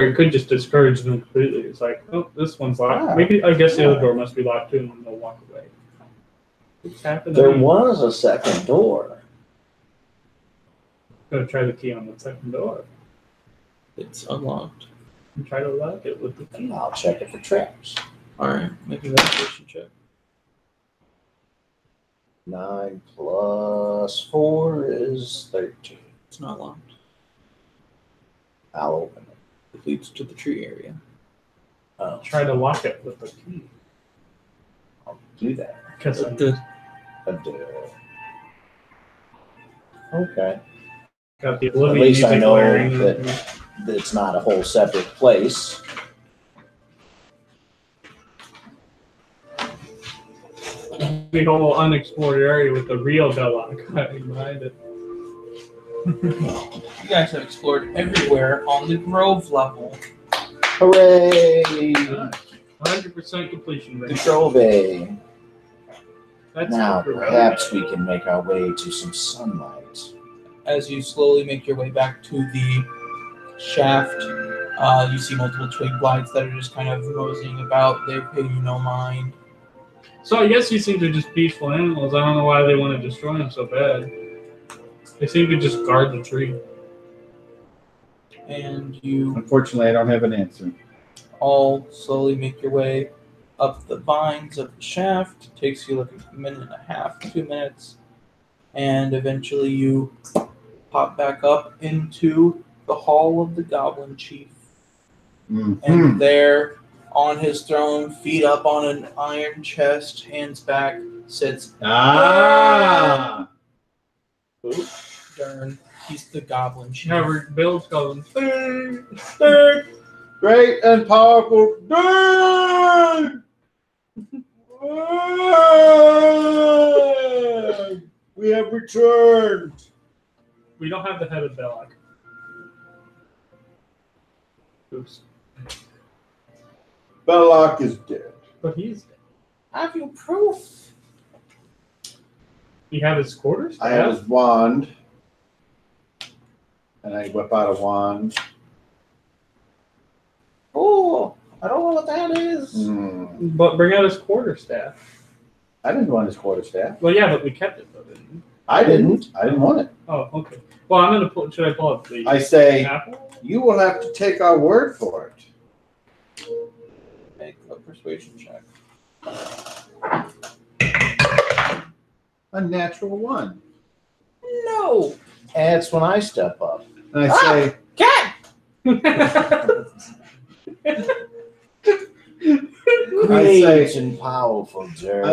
Or it could just discourage them completely. It's like, oh, this one's locked. Maybe I guess the other door must be locked too, and they'll walk away. What's happening? There was a second door. Gonna try the key on the second door. It's unlocked. And try to lock it with the key. I'll check it for traps. Alright, make a investigation check. 9 plus 4 is 13. It's not locked. I'll open it. It leads to the tree area. Try to lock it with the key. I'll do that. Because Okay. got the At oblivion least I music know blaring. that it's not a whole separate place. The whole unexplored area with the real Belloc behind it. You guys have explored everywhere on the Grove level. Hooray! 100% completion rate. Control Bay. That's Now super perhaps we can make our way to some sunlight. As you slowly make your way back to the shaft, you see multiple twig blights that are just kind of moseying about. They pay you no mind. So I guess these things are just peaceful animals. I don't know why they want to destroy them so bad. They seem to just guard the tree. And you Unfortunately, I don't have an answer. all slowly make your way up the vines of the shaft. It takes you like a minute and a half, 2 minutes. And eventually you pop back up into the Hall of the Goblin Chief. And there, on his throne, feet up on an iron chest, hands back, sits Dern. He's the Goblin Chief. Never Bill's going, Great and powerful Dern! We have returned. we don't have the head of Belloc. Oops. Belloc is dead. But he's dead. Have you proof? You have his quarters? I have his wand. And I whip out a wand. Oh, I don't know what that is. But bring out his quarterstaff. I didn't want his quarterstaff. Well, yeah, but we kept it, though, didn't we? I didn't. I didn't want it. Oh, okay. Well, I'm going to pull. Should I pull up the I say, apple? you will have to take our word for it. Make a persuasion check. A natural one. No. And it's when I step up. And I say, Cat! Great and powerful Dern.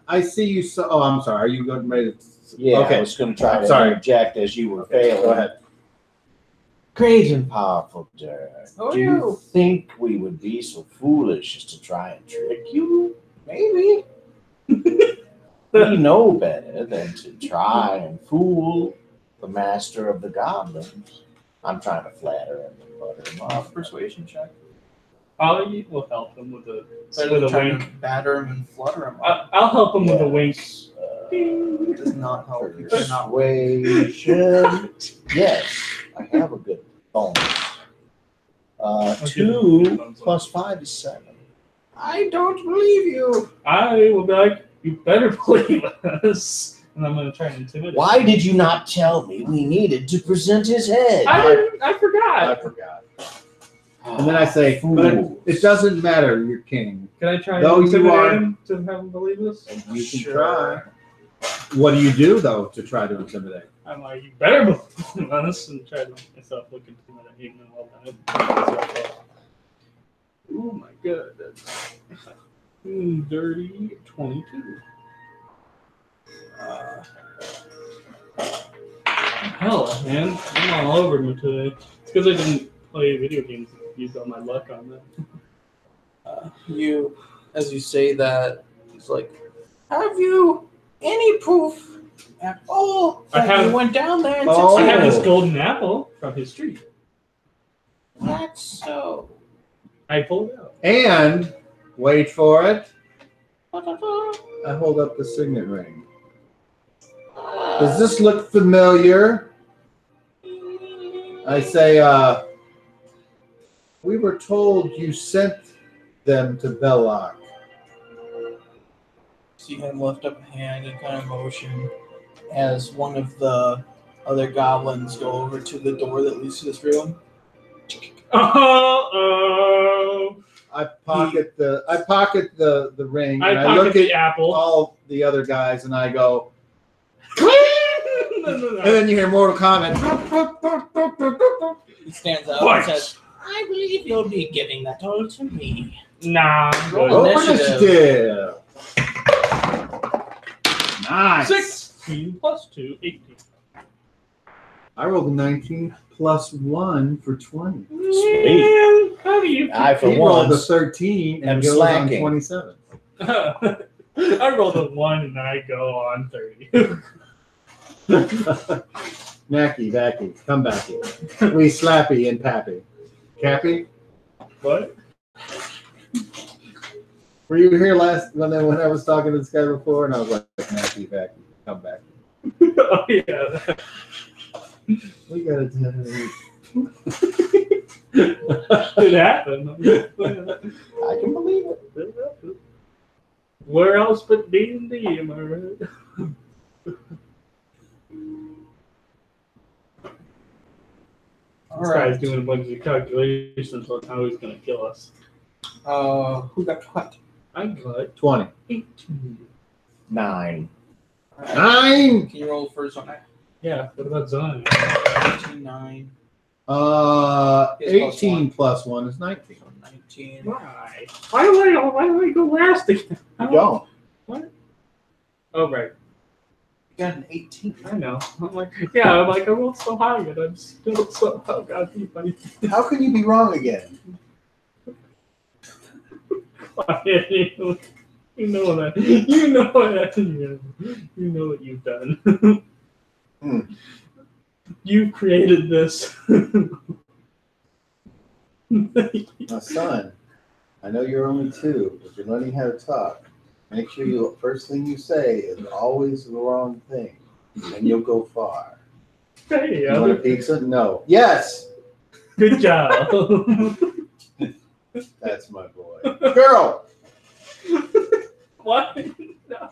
I see you. So, oh, I'm sorry. Are you going ready to? Yeah, Okay. I was going to try to Sorry. interject as you were failing. Go ahead. Great and powerful Dern. Oh, Do you think we would be so foolish as to try and trick you? Maybe. We know better than to try and fool the master of the goblins. I'm trying to flatter him and butter him up. Persuasion check. I will help him with a Trying wink. to batter him and flutter him. I'll help him with a wink. It does not help. You cannot Persuasion. Yes, I have a good bonus. 2 plus 5 is 7. I don't believe you. I will be like, you better believe us. And I'm going to try and intimidate him. Why did you not tell me we needed to present his head? I forgot. I forgot. And then I say, but it doesn't matter. You're king. Can I try Though and you intimidate are- him to have him believe us? You can try. What do you do though to try to intimidate? I'm like, you better believe us, and try to make myself look intimidating and all that. Oh my god, that's dirty 22. Hell, man, I'm all over them today. It's because I didn't play video games and used all my luck on that. You, as you say that, he's like, have you any proof at all that you went down there and I have this golden apple from his tree. That's so. I pulled it out. And wait for it. I hold up the signet ring. Does this look familiar? I say, We were told you sent them to Belloc. See him lift up a hand and kind of motion as one of the other goblins go over to the door that leads to this room. Oh. I pocket the ring. I and pocket look the at apple. all the other guys and I go, No. and then you hear Mortal Kombat. He stands up What? and says, I believe you'll be giving that all to me. Nah. Roll Good. initiative. Nice. 16 plus 2, 18. I rolled a 19 plus 1 for 20. Man, how do you? I, for He rolled a once, 13 am and goes on slacking. 27. I rolled a 1 and I go on 30. Nacky, Vacky, come back here. We slappy and pappy. Cappy, What? were you here last when I was talking to this guy before? And I was like, Nacky, Vacky, come back. Oh yeah. We gotta do It happened. I can believe it. Where else but D&D, am I right? This guy's doing a bunch of calculations on how he's going to kill us. Who got cut? I got 20. 18. 9. Alright. 9! Can you roll the first one? Yeah, what about Zion? 18, 9. 18 plus 1 is 19. So 19. Why? Why do I go last again? You don't. What? Oh, right. You got an 18. I know. I'm like, I rolled so high, and I'm still so goddamn funny. How can you be wrong again? You know that. You know that. You know what you've done. You created this. My son, I know you're only 2, but you're learning how to talk. Make sure you first thing you say is always the wrong thing, and you'll go far. Hey, You want a pizza? No. Yes! good job. That's my boy. Girl! What? No.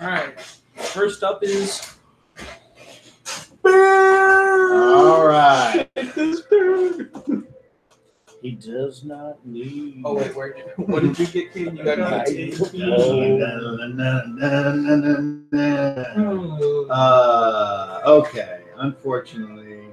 Alright. First up is. All right. This bird. He does not need. Oh, wait, what did you get, Kate? You got an 18. Okay. Unfortunately,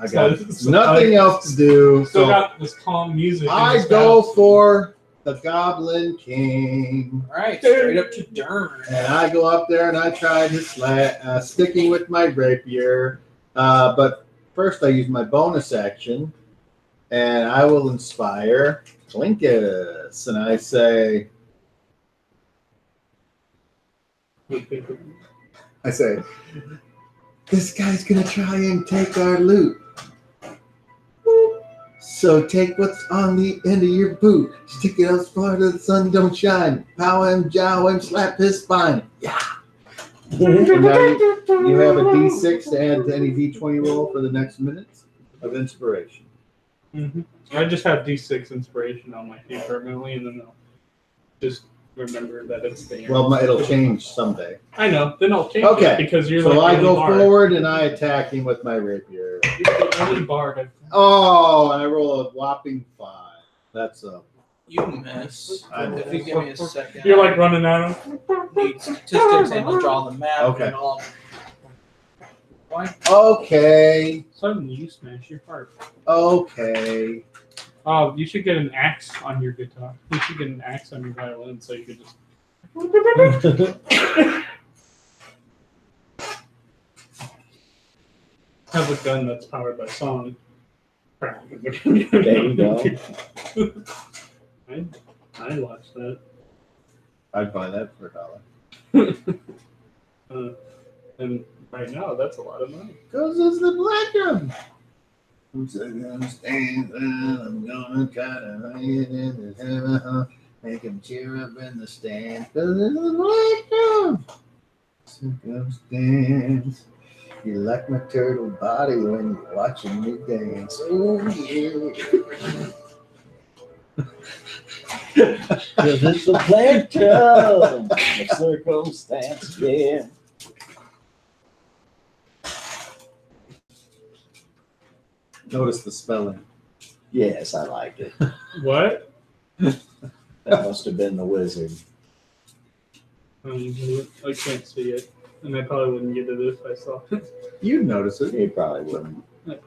I got nothing else to do. Still So got this calm music. in I this go house. for the Goblin King. Alright, straight up to Dern. And I go up there and I try to sticking with my rapier. But first I use my bonus action and I will inspire Clinkus. And I say, this guy's going to try and take our loot. So take what's on the end of your boot, stick it as far as the sun don't shine, pow him, jow him, slap his spine. Yeah. And now you have a D6 to add to any D20 roll for the next minute of inspiration. Mm-hmm. I just have D6 inspiration on my feet permanently, and then I'll just remember that it's there. Well, it'll change someday. I know. Then I'll change Okay. it because you're So like I the go only bard. forward and I attack him with my rapier. You're the only bard. Oh, and I roll a whopping 5. That's a. You miss. I If you give me a second. You're like running at him. Need statistics and to draw the map Okay. and all. Why? Okay. Suddenly you smash your harp. Okay. Oh, you should get an axe on your guitar. You should get an axe on your violin so you could just. Have a gun that's powered by song. There you go. I watched that. I'd buy that for $1. And right now, that's a lot of money. Because it's the black room. I'm gonna stand there, I'm gonna try to make him cheer up in the stand. Because it's the black room. Circumstance. You like my turtle body when you're watching me dance. Oh, yeah. Cause it's a plectrum, a circumstance, yeah. Notice the spelling. Yes, I like it. What? That must have been the wizard. I can't see it. And I probably wouldn't get it if I saw it. You'd notice it. He probably wouldn't.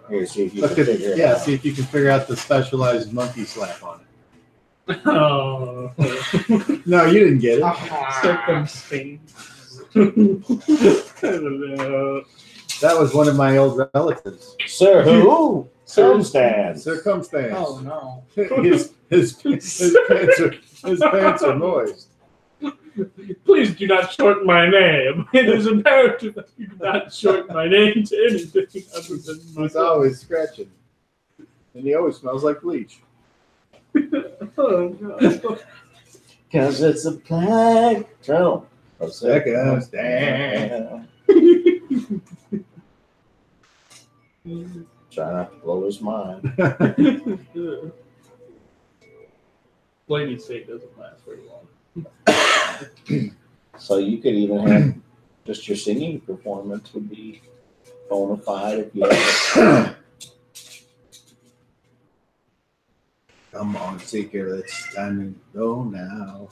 Here, see if you Look can at figure it. it Yeah, out. see if you can figure out the specialized monkey slap on it. Oh. No, you didn't get it. Circumstance. I don't know. That was one of my old relatives. Sir, who? Circumstance. Circumstance. Oh no. His pants are moist. Please do not shorten my name. It is imperative that you do not shorten my name to anything other than He's myself. always scratching. And he always smells like bleach. Oh, God. Cause it's a plectrum, a Circumstance. Try not to blow his mind. Lady State doesn't last very long. So you could even have just your singing performance would be bona fide if you had Come on, Seeker, it's time to go now.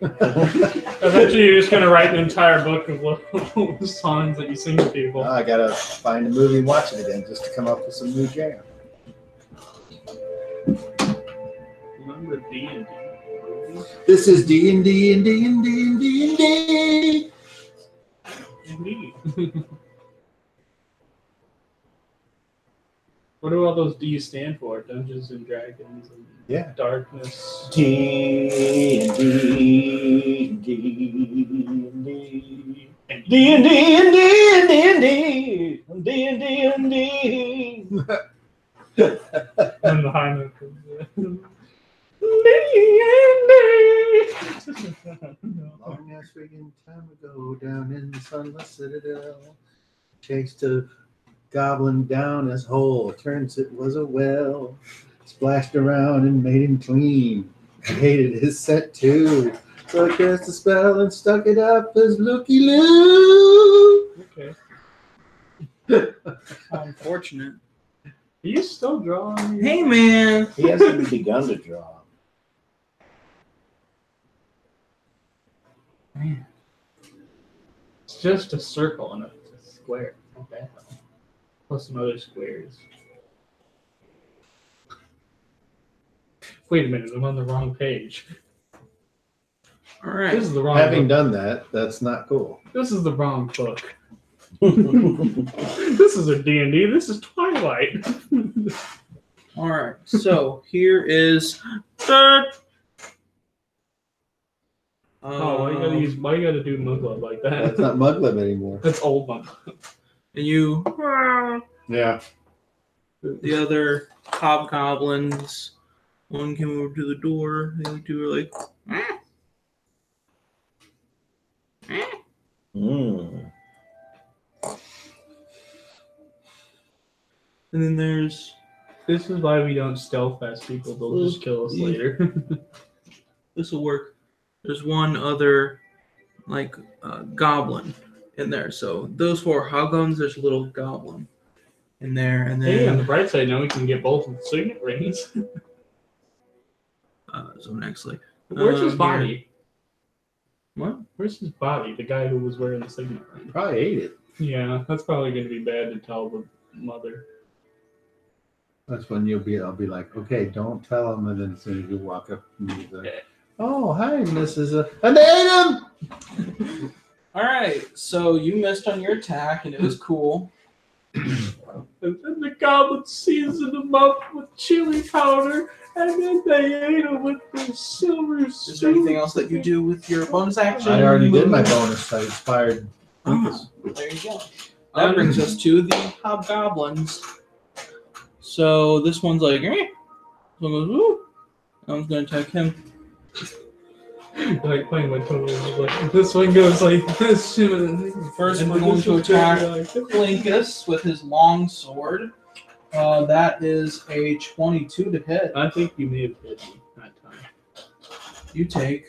Eventually, you're just going to write an entire book of songs that you sing to people. I gotta find a movie and watch it again just to come up with some new jam. Remember D&D? This is D&D and D and D and D and D. Indeed. What do all those D's stand for? Dungeons and Dragons and Yeah. Darkness. D&D, D&D. And the high note comes in. Long ass freaking time ago, down in the sunless citadel, chased a goblin down his hole. Turns it was a well. Splashed around and made him clean. I hated his scent too, so I cast a spell and stuck it up as Looky Loo. Okay. How unfortunate. Are you still drawing? Hey man. He hasn't even begun to draw. Man. It's just a circle and a square. Not bad though. Plus some other squares. Wait a minute, I'm on the wrong page. All right. This is the wrong Having book. done that, that's not cool. This is the wrong book. This is a D&D. This is Twilight. All right. So here is. Why you gotta do Muggle like That's that? not Muglib anymore. That's old Muggle. And you, Yeah. the other hobgoblins. One came over to the door. The other two were like, Mm. and then there's This is why we don't stealth fast people. They'll just kill us later. this will work. There's one other like goblin in there. So those four hobgoblins. There's a little goblin in there, and Hey, on the then bright side, now we can get both of the signet rings. so next like Where's his here. body? What? Where's his body? The guy who was wearing the signet ring. Probably ate it. Yeah, that's probably going to be bad to tell the mother. That's when I'll be like, okay, don't tell him. And then as soon as you walk up, he's like, oh, hi, Mrs. And they ate him! All right. So you missed on your attack, and it was cool. And then the goblin seasoned him up with chili powder, and then they ate him with the silver Is there anything else that you do with your bonus action? I already did my bonus. I inspired Oh, Lucas. there you go. That brings us to the hobgoblins. So this one's like, eh. This one goes, woo. That one's gonna attack him. Like playing with totally like this one goes like this. First, we're going to attack Clinkus with his long sword. That is a 22 to hit. I think you may have hit me that time. You take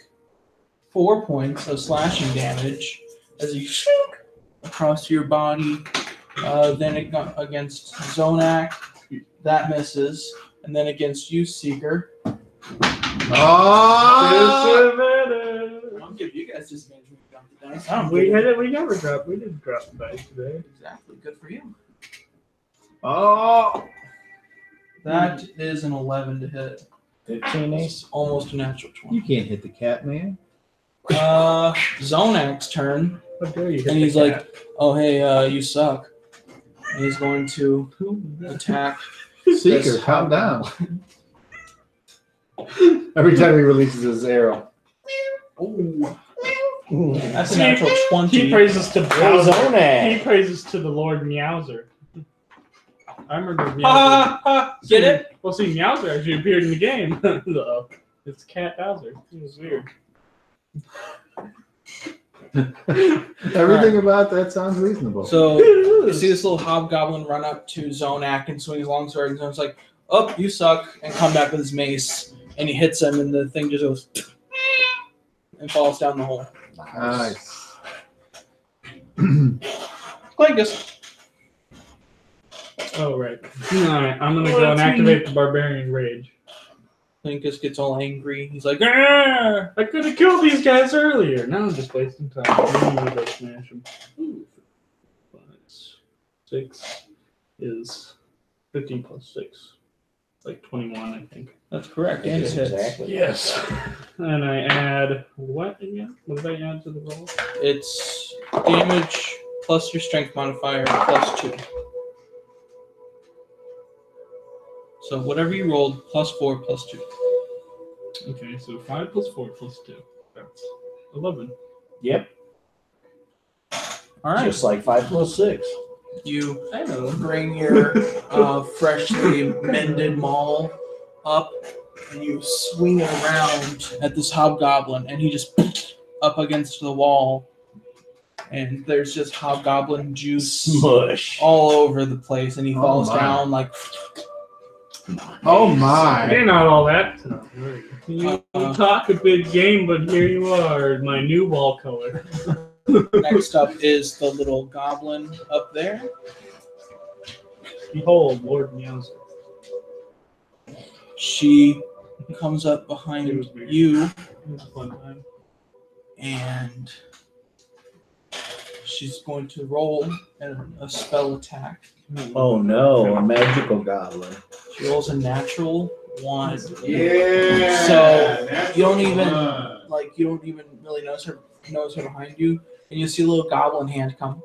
4 points of slashing damage as you shoot across your body. Then against Zonak, that misses. And then against you, Seeker. Oh! I'll give you guys disadvantage when you drop the dice. We had it. We never dropped. We didn't drop the dice today. Exactly. Good for you. Oh! That is an 11 to hit. 15 ace. Almost a natural You 20. can't hit the cat, man. Zonak's turn. How dare you? hit And the he's cat. like, oh, hey, you suck. And he's going to attack. Seeker, calm down. Every time he releases his arrow. Oh, that's a natural 20. He praises to Bowser. Zonak. He praises to the Lord Meowser. I remember Meowser. Get it? Well, see, Meowser actually appeared in the game. It's Cat Bowser. It was weird. Everything about that sounds reasonable. So you see this little hobgoblin run up to Zonak and swing his longsword, and Zonak's like, "Oh, you suck," and come back with his mace, and he hits him, and the thing just goes and falls down the hole. Nice. Clinkus. Oh, right. Alright, I'm gonna go and activate the Barbarian Rage. Clinkus gets all angry. He's like, I could have killed these guys earlier. Now I'm just wasting time. I'm gonna go smash them. Ooh. 5, 6 is 15 plus 6. Like 21, I think. "That's correct." And it hits. Exactly. Yes. And I add what again? What did I add to the roll? It's damage plus your strength modifier plus 2. So whatever you rolled, plus 4 plus 2. Okay, so 5 plus 4 plus 2. That's 11. Yep. All right. Just like 5 plus 6. You I know. bring your freshly mended maul up, and you swing it around at this hobgoblin, and he just up against the wall, and there's just hobgoblin juice Smush. all over the place, and he Oh falls my. down like. Oh my. You're not all that. You talk a big game, but here you are, my new wall color. Next up is the little goblin up there. Behold, Lord Meowser. She comes up It behind was weird. you, It was a fun time. and she's going to roll a spell attack. Oh no, a magical goblin. She rolls a natural 1. Yeah. So, you don't even really notice her behind you, and you see a little goblin hand come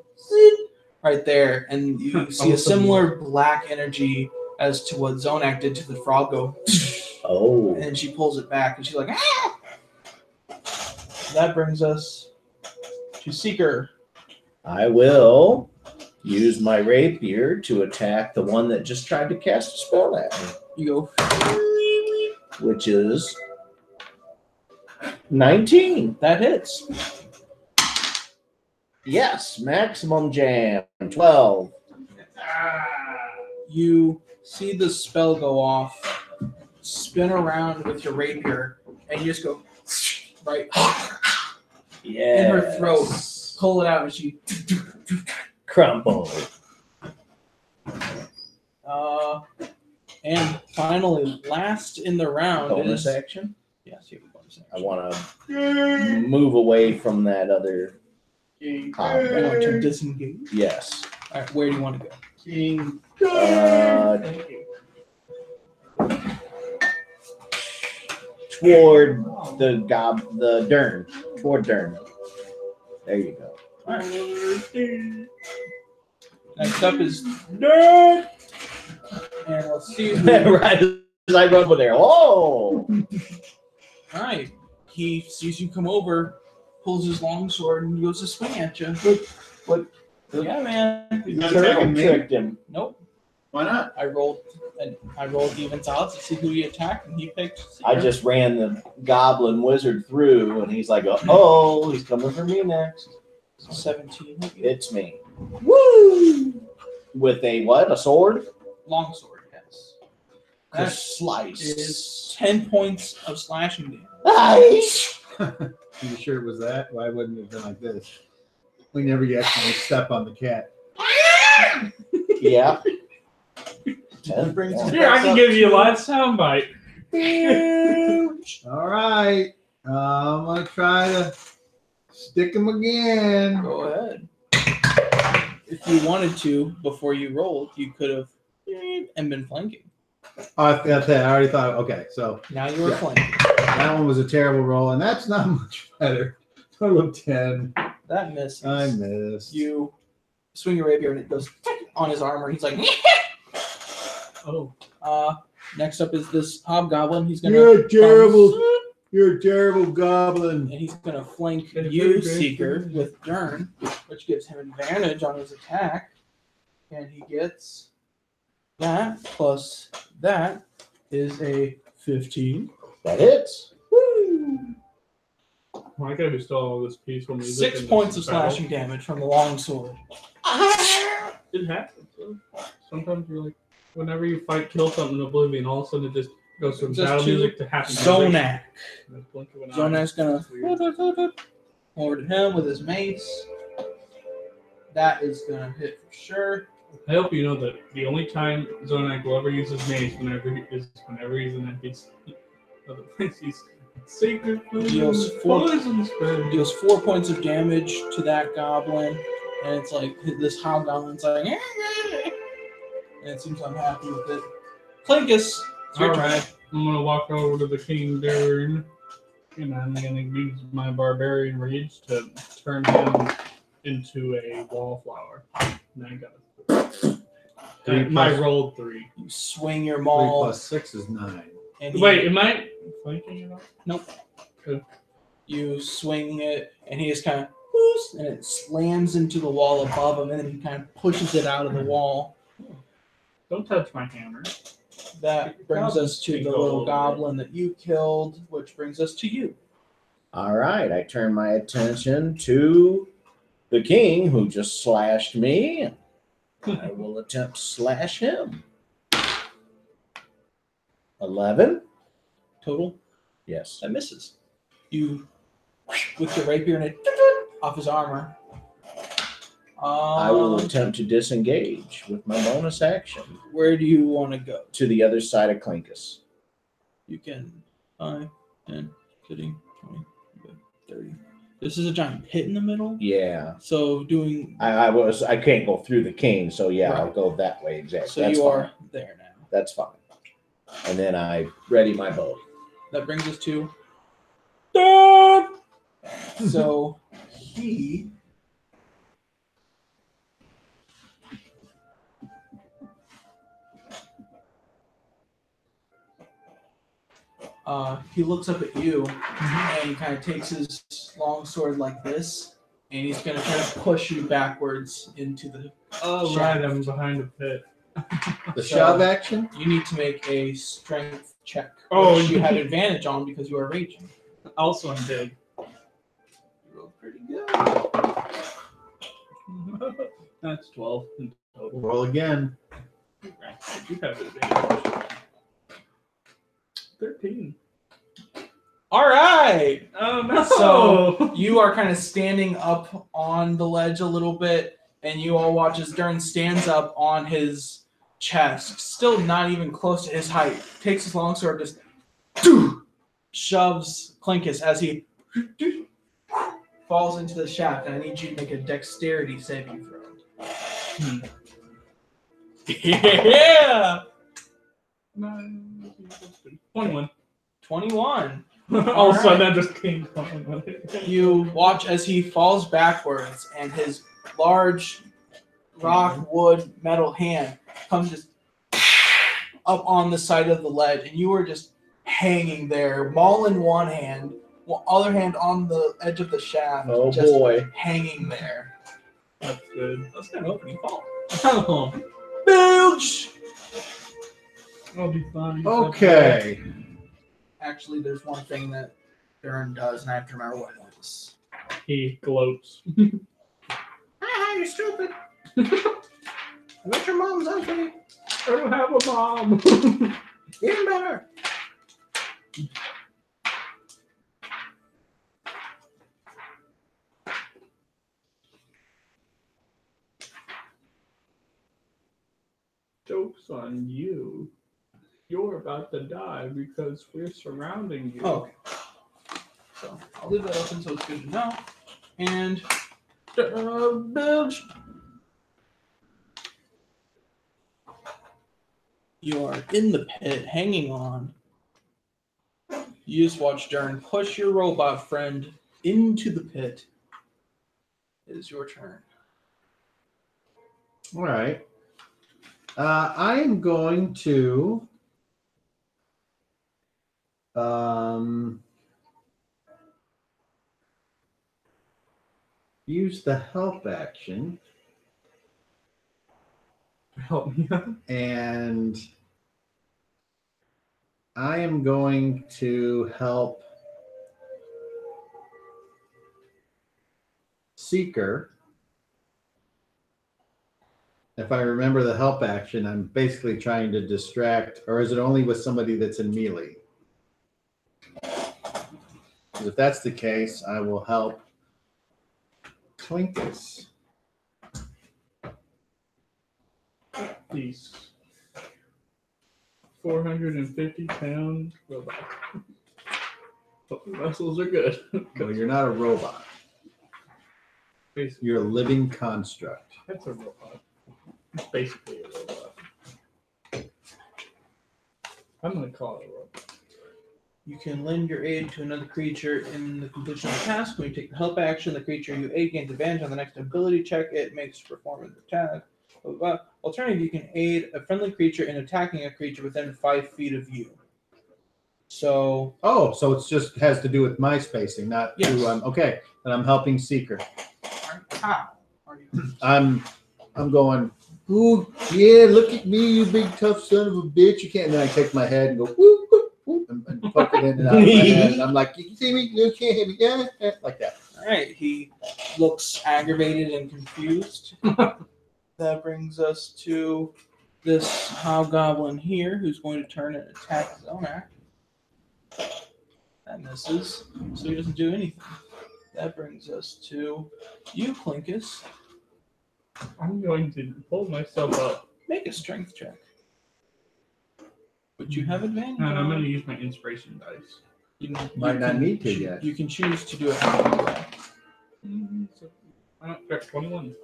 right there, and you see a similar black energy as to what Zonak did to the frog go, Oh. and then she pulls it back, and she's like, ah! That brings us to Seeker. I will use my rapier to attack the one that just tried to cast a spell at me, You go, which is 19. that hits. Yes, maximum jam. 12. You see the spell go off, spin around with your rapier, and you just go right Yeah. in her throat, pull it out, and she. Crumble. And finally, last in the round Bonus is. action. Yes, you have a bonus action. I want to move away from that other. You want to disengage. Yes. All right, where do you want to go? Toward the Dern. Toward Dern. There you go. All right. Next up is Nerd! and let's see. Right as I run over there. Oh! All right, he sees you come over, pulls his longsword, and goes to swing at you. What? Yeah, man. He's not Turtle attacking me. tricked him. Nope. Why not? I rolled evens odds to see who he attacked, and he picked. I just ran the goblin wizard through, and he's like, oh, he's coming for me next. 17. It's me. Woo! With a what? A sword? Longsword, yes. That Slice. is 10 points of slashing damage. Nice! You sure it was that? Why wouldn't it have been like this? We never actually step on the cat. Yeah. That brings us Here, I can give you a live soundbite. All right. I'm going to try to stick him again. Go ahead. If you wanted to, before you rolled, you could have and been flanking. Oh, I got that. I already thought. Okay, so Now you are flanking. that one was a terrible roll, and that's not much better. Total of 10. That misses. I missed. You swing your rapier and it goes on his armor. He's like, Oh. next up is this hobgoblin. He's gonna. You're terrible. You're a terrible goblin. And he's gonna flank you, Seeker, with Dern, which gives him advantage on his attack. And he gets that plus that is a 15. That hits. Woo! Well, I gotta be still all this peaceful music. 6 points of slashing damage from the longsword. It happens. Sometimes you're like, whenever you fight, kill something in Oblivion, all of a sudden it just goes from Just battle to music to happy Zonak. music. Zonak's gonna over to him with his mace. That is gonna hit for sure. I hope you know that the only time Zonak will ever use his mace whenever he's in that other place. He's sacred Deals four- poison spread. Deals 4 points of damage to that goblin, and it's like this hobgoblin's like, and it seems unhappy with it. Clinkus, it's your turn. Alright, I'm gonna walk over to the King Darren, and I'm gonna use my barbarian rage to turn him into a wallflower. And I got I rolled 3. You swing your 3 maul. plus 6 is 9. And he- Wait, am I flanking it off? Nope. Okay. You swing it, and he just kind of, and it slams into the wall above him, and then he kind of pushes it out of the wall. Don't touch my hammer. That brings us to the little goblin that you killed, which brings us to you. All right. I turn my attention to the king who just slashed me. I will attempt to slash him. 11. Total, Yes. that misses. You, with your rapier and it off his armor. I will attempt to disengage with my bonus action Where do you want to go? to the other side of Clinkus. You can 5, 10, 15, 20, 30. This is a giant pit in the middle. Yeah. So doing. I can't go through the king, so yeah, Right. I'll go that way exactly. So That's you fine. are there now. That's fine. And then I ready my bow. That brings us to. Dad! So he. He looks up at you and he kind of takes his long sword like this, and he's going to kind of push you backwards into the. Oh, right, I'm behind a pit. The So- shove action? You need to make a strength check. Oh, which you had advantage on because you are raging. Also, I'm big. You rolled pretty good. That's 12 in total. Roll again. You have advantage. 13. All right. Oh, no. So you are kind of standing up on the ledge a little bit, and you all watch as Dern stands up on his chest, still not even close to his height. Takes his longsword, just shoves Clinkus as he falls into the shaft. And I need you to make a dexterity saving throw. Yeah, 21. 21. All of a sudden, that just came from You watch as he falls backwards, and his large rock, wood, metal hand comes just up on the side of the ledge, and you are just hanging there, maul in one hand, other hand on the edge of the shaft, Oh just boy. hanging there. That's good. That's kind of opening fall. Oh, Bilge! I'll be fine. Okay. Actually, there's one thing that Darren does, and I have to remember what it is. He gloats. You're stupid. I bet your mom's ugly. I don't have a mom. Even better. Joke's on you. You're about to die because we're surrounding you. Oh, okay. So I'll leave that open so it's good to know. And Bilge. You are in the pit, hanging on. You just watch Darren push your robot friend into the pit. It is your turn. All right. I am going to use the help action. Help me out. And I am going to help Seeker. If I remember the help action, I'm basically trying to distract, or is it only with somebody that's in melee? 'Cause if that's the case, I will help Clinkus. These 450-pound robot. Hope the muscles are good. Well, you're not a robot. Basically, You're a living construct. that's a robot. It's basically a robot. I'm gonna call it a robot. You can lend your aid to another creature in the completion of the task. When you take the help action, the creature you aid gains advantage on the next ability check it makes to perform an attack. Alternatively, you can aid a friendly creature in attacking a creature within 5 feet of you. So, Oh, so it's just has to do with my spacing, not Yes. who I'm. Okay, and I'm helping Seeker. how are you? I'm going. Ooh, yeah! Look at me, you big tough son of a bitch! You can't. And then I take my head and go whoop, whoop, whoop, and poke it in and out of my head. And I'm like, you can see me? You can't hit me? Yeah, like that. All right. He looks aggravated and confused. That brings us to this hobgoblin here, who's going to turn and attack Zonak. That misses, so he doesn't do anything. That brings us to you, Clinkus. I'm going to pull myself up. Make a strength check. But you have advantage. And I'm on going it. to use my inspiration dice. You Might not can need to choo- yet. You can choose to do it however you like. So, I don't got 21.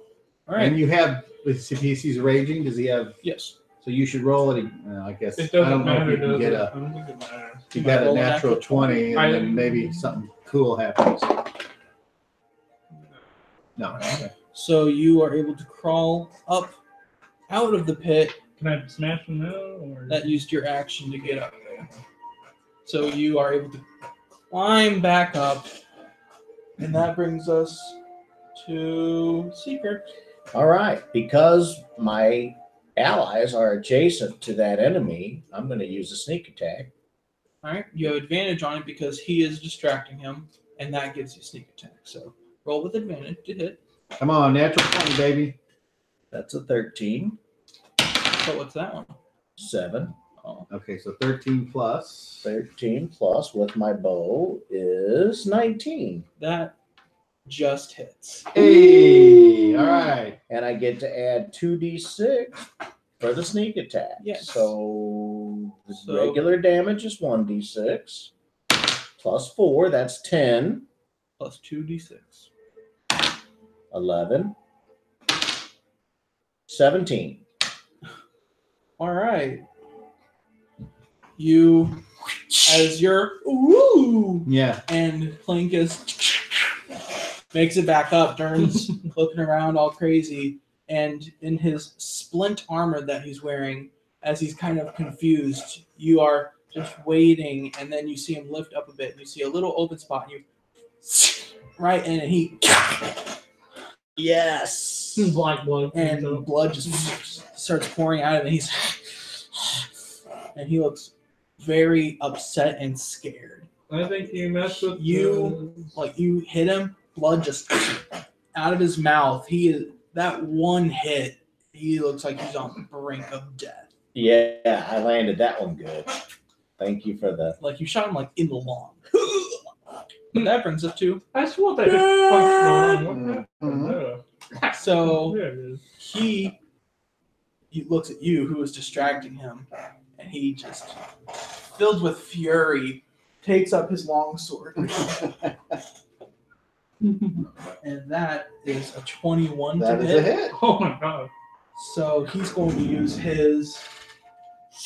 All right. And you have, if he's raging, does he have? Yes. So you should roll it. I guess It I doesn't don't know matter, if you can does get it? a. I don't think it matters. You got a Roll a natural natural 20, and I- then maybe something cool happens. No. Okay. So you are able to crawl up out of the pit. Can I smash them now? Or? That used your action to get up there. So you are able to climb back up. And that brings us to Seeker. All right, because my allies are adjacent to that enemy, I'm going to use a sneak attack. All right. You have advantage on it because he is distracting him, and that gives you sneak attack. So roll with advantage to hit. Come on, natural 20, baby. That's a 13, So what's that one? 7, Oh, Okay, so 13 plus. 13 plus with my bow is 19. that just hits. Hey, all right. And I get to add 2d6 for the sneak attack. Yes. So the So- regular damage is 1d6 plus 4, that's 10, Plus 2d6. 11, 17. All right. You, as you're ooh, Yeah. and Clinkus makes it back up, turns looking around all crazy, and in his splint armor that he's wearing, as he's kind of confused, you are just waiting, and then you see him lift up a bit, and you see a little open spot, and you right in, and he Yes. Black blood. and comes up. blood just starts pouring out of him. He's and he looks very upset and scared. I think you messed with You hit him, blood just out of his mouth. That one hit, he looks like he's on the brink of death. Yeah, I landed that one good. Thank you for the. Like you shot him like in the lung. That brings us to I swore that punch Mhm. so There it is. he looks at you, who is distracting him, and he just, filled with fury, takes up his long sword. And that is a 21 That to is hit. a hit. Oh my god. So he's going to use his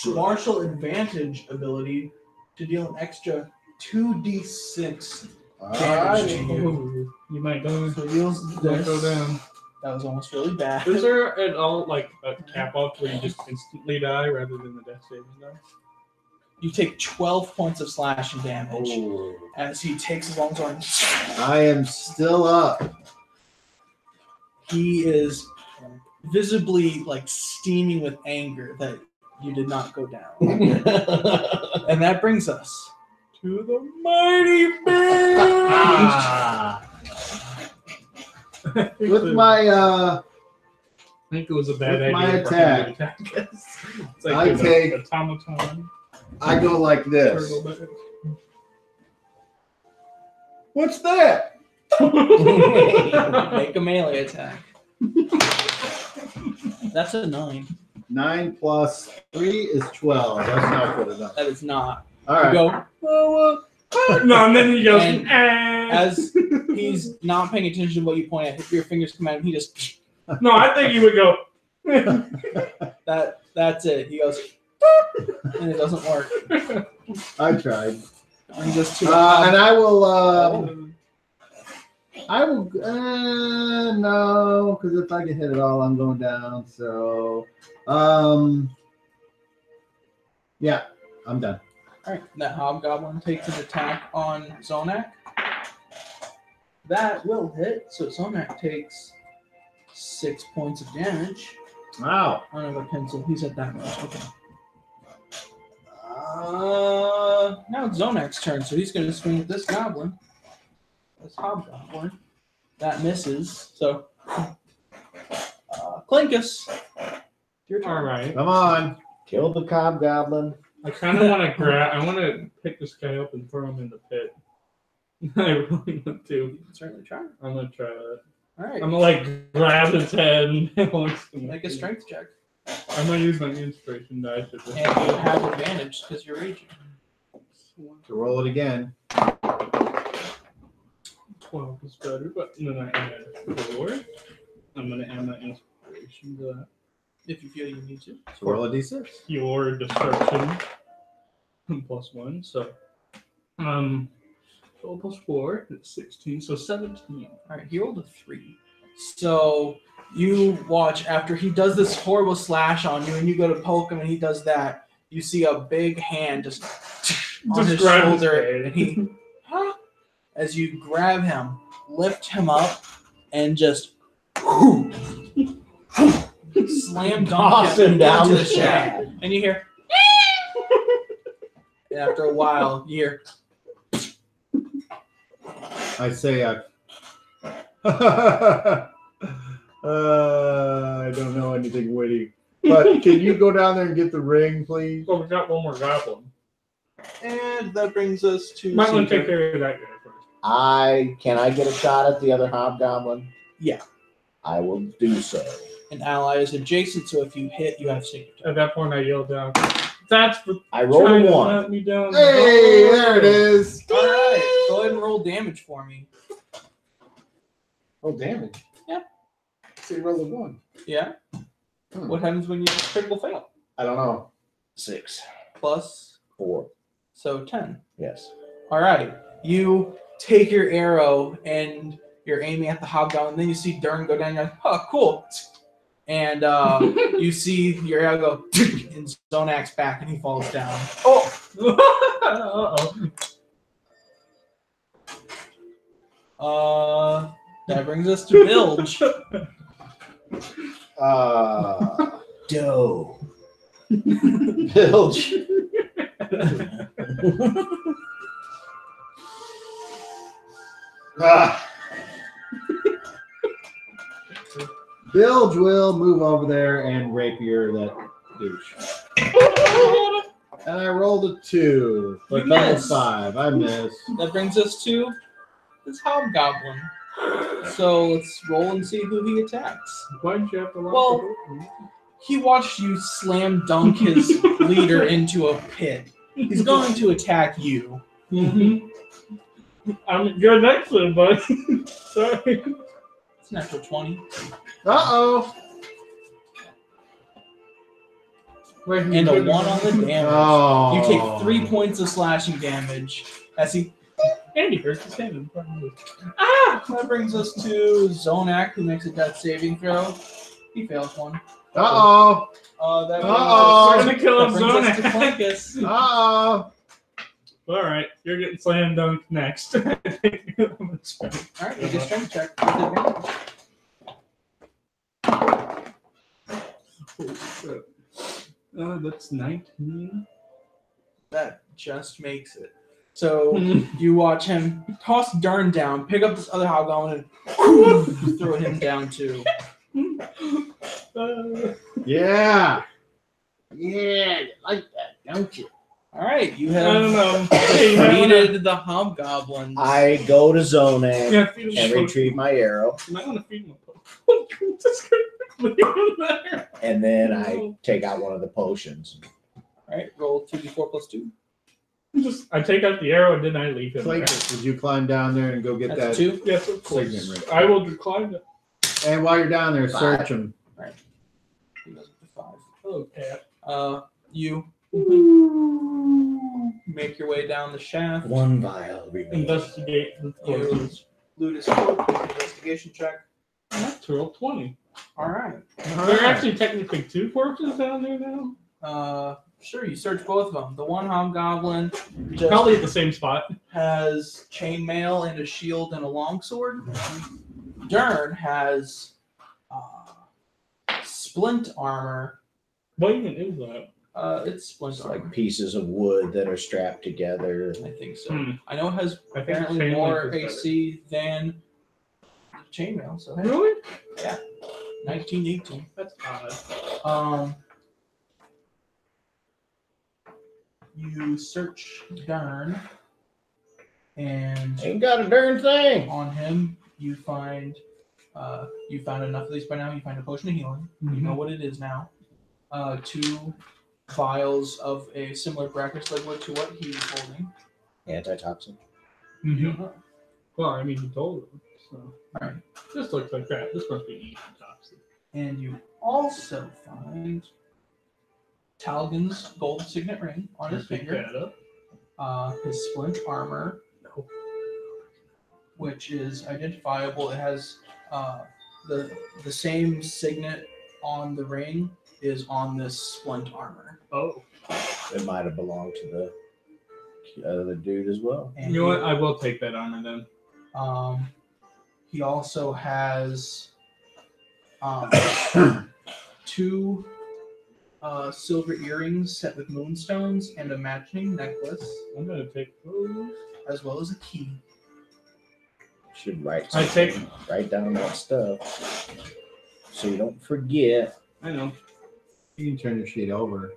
martial advantage ability to deal an extra 2d6 damage to you. Ooh, you might go. So he deals Don't this. go down. That was almost really bad. Is there at all like a cap off where you just instantly die rather than the death saving though? You take 12 points of slashing damage Oh. as he takes his long sword. I am still up. He is visibly like steaming with anger that you did not go down. And that brings us to the mighty fish. Ah. With my I think it was a bad with idea. my for him to attack us. It's like I an take- automaton. I go like this. turtle back. What's that? Make a melee attack. That's a 9. 9 plus 3 is 12. That's not good enough. That is not. All You right. go. No, and then he goes. And "Ah." As he's not paying attention to what you point at, your fingers come out, and he just. No, I think he would go. That's it. He goes. And it doesn't work. I tried. Brings us to And I will. No, because if I can hit it all, I'm going down. So, yeah, I'm done. All right, that hobgoblin takes an attack on Zonak. That will hit, so Zonak takes 6 points of damage. Wow. I don't have a pencil. He's at that much. Okay. Now it's Zonak's turn, so he's going to swing at this goblin. This hobgoblin. That misses. So, Clinkus, your turn. All right. Come on. Kill the hobgoblin. I kind of want to grab. I want to pick this guy up and throw him in the pit. I really want to. You can certainly try. I'm gonna try that. All right. I'm gonna like grab his head and Make a strength check. I'm gonna use my inspiration die to this. And you have advantage because you're raging. To roll it again. 12 is better, but then I add 4. I'm gonna add my inspiration to that. If you feel you need to. So roll a d6. Your destruction plus 1, so 12 plus 4, it's 16, so 17. All right, he rolled a 3. So you watch after he does this horrible slash on you, and you go to poke him, and he does that. You see a big hand just on his grab his shoulder, head. and he, as you grab him, lift him up, and just slam Toss dunk him down into the shaft, and you hear. And after a while, you hear. I say I don't know anything witty. But can you go down there and get the ring, please? Well, we got one more goblin. And that brings us to. Might want to Caesar. take care of that guy first. Can I get a shot at the other hobgoblin? Yeah. I will do so. An ally is adjacent, so if you hit, you have sneak attack. At that point, I yelled down, "That's for I rolled trying a to 1. let me down." Hey, there it is. All right, go ahead and roll damage for me. Oh, damage. Yeah. So you rolled a 1. Yeah. What happens when you critical fail? I don't know. 6. Plus, 4. so 10. Yes. All right. You take your arrow and you're aiming at the hobgoblin. Then you see Dern go down. You're like, oh, cool. And you see your arrow go in Zonak's back, and he falls down. Oh. Uh-oh. That brings us to Bilge. Doe. Bilge Ah. Bilge will move over there and rapier that douche. And I rolled a 2 for a You total miss. 5. I miss. That brings us to this hobgoblin. So let's roll and see who he attacks. Why'd you have to lock Well, the door? He watched you slam dunk his leader into a pit. He's going to attack you. Mm-hmm. You're next one, bud. Sorry. It's natural 20. Uh-oh. And a 1 on the damage. Oh. You take 3 points of slashing damage as he. And he hurts his hand in front of you. Ah! That brings us to Zonak, who makes a death saving throw. He fails one. Uh-oh. That Uh-oh. We're gonna kill him, brings us to Zonak. Clankus. Uh-oh. All right, you're getting slam dunked next. All right, you get strength check with advantage. Holy crap. That's 19. That just makes it. So you watch him toss Dern down, pick up this other hobgoblin, and throw him down too. Yeah. Yeah, you like that, don't you? All right, you I don't have know. Hey, you might wanna- defeated the hobgoblins. I go to Zonak Yeah, feed him and a poke. retrieve my arrow, You might want to feed him a poke. Just leave him there. and then I take out one of the potions. All right, roll 2d4 plus 2. I take out the arrow and then I leave him there. Clayton, would you climb down there and go get That's that? 2. Yes, of course. Signet ring. I will decline it. And while you're down there, search him. He goes up to 5. Hello, cat. You make your way down the shaft. One vial remains. Investigate the corpses. Loot his corpse, make an investigation check. Natural 20. All right. There are actually technically 2 corpses down there now. Sure, you search both of them. The one hobgoblin just Probably at the same spot. has chainmail and a shield and a longsword. Dern has splint armor. What even is that? It's splint It's armor. like pieces of wood that are strapped together. I think so. Hmm. I know it has I think apparently chain more link is AC than chainmail. So hey, Really? 1918. That's odd. You search Dern, and Ain't got a darn thing. on him you find you found enough of these by now. You find a potion of healing. You know what it is now. 2 vials of a similar brackish liquid to what he's holding. Antitoxin. Mm-hmm. Well, I mean, you told him. So. Alright. This looks like crap. This must be easy toxic. And you also find Talgon's gold signet ring on his Pick finger. that up. His splint armor, which is identifiable. It has the same signet on the ring is on this splint armor. Oh. It might have belonged to the other dude as well. And You know what? I will take that armor then. He also has 2 silver earrings set with moonstones and a matching necklace, I'm going to take those. as well as a key. Should write I take- something. Write down that stuff so you don't forget. I know. You can turn your sheet over.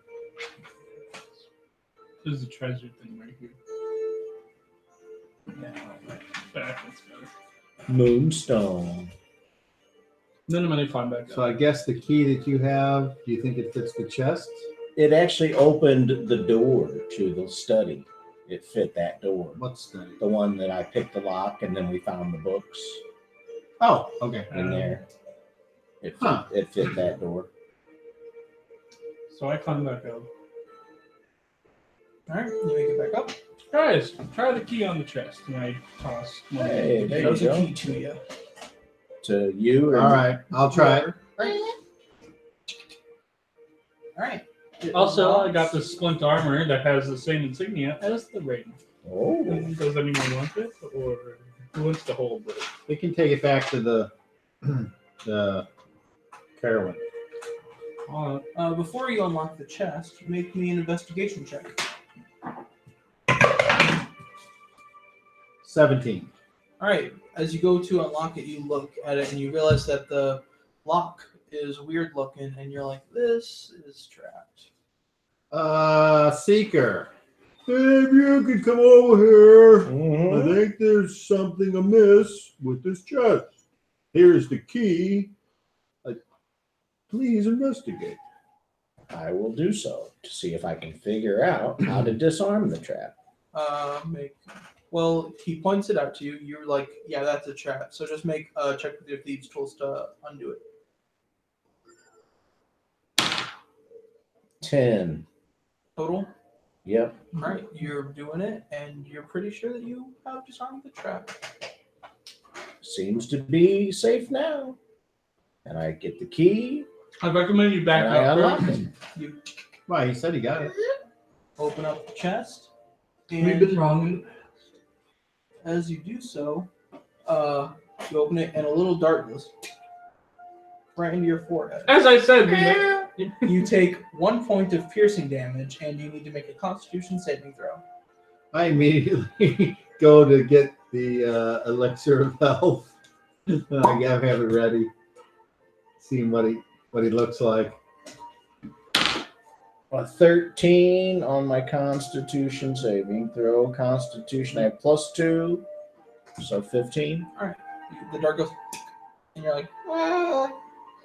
There's a treasure thing right here. Yeah, back. That's better. Moonstone. Then I'm going to climb back So up. I guess the key that you have, do you think it fits the chest? It actually opened the door to the study. It fit that door. What's the? The one that I picked the lock and then we found the books Oh, okay. in there. It fit, Huh. it fit that door. So I climb back up. All right, you make it back up. Guys, try the key on the chest. And I toss one. Hey, there you Shows a go. key to you. To you or All right, I'll try it. All right. Also, I got the splint armor that has the same insignia as the ring. Oh, Does anyone want it? Or who wants to hold it? We can take it back to the the Carolyn. Before you unlock the chest, make me an investigation check. 17. All right. As you go to unlock it, you look at it and you realize that the lock is weird looking, and you're like, "This is trapped." Seeker. Hey, if you could come over here. Mhm. I think there's something amiss with this chest. Here's the key. Please investigate. I will do so to see if I can figure out how to disarm the trap. Well, he points it out to you. You're like, "Yeah, that's a trap." So just make a check with your thieves' tools to undo it. 10. Total. Yep. All right, you're doing it, and you're pretty sure that you have disarmed the trap. Seems to be safe now. And I get the key. I recommend you back And I up unlock first. it. You Why, he said he got it. open up the chest, We've and been wrong. as you do so, you open it, and a little dart goes right into your forehead. As I said, You take 1 point of piercing damage, and you need to make a Constitution saving throw. I immediately go to get the elixir of health. I have it ready. Seeing what he looks like. A 13 on my Constitution saving throw. Constitution, I have +2. So 15. The dart goes, and you're like, "Ah,"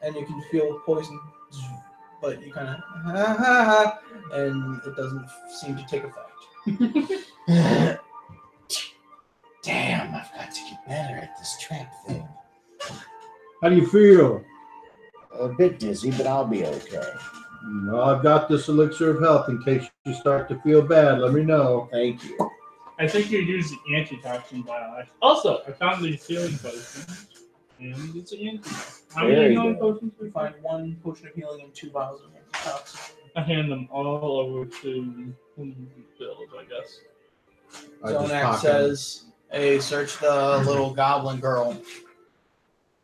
and you can feel poison, but you kind of, and it doesn't seem to take effect. Damn, I've got to get better at this trap thing. How do you feel? A bit dizzy, but I'll be okay. Well, I've got this elixir of health in case you start to feel bad. Let me know. Thank you. I think you use the antitoxin vial. Also, I found these healing potions. And it's an antitoxin. How many Very healing good. potions do You you find? find 1 potion of healing and 2 vials of antitoxin. I hand them all over to Bill, I guess. I just Zonak pocket says, "Hey, search the little goblin girl."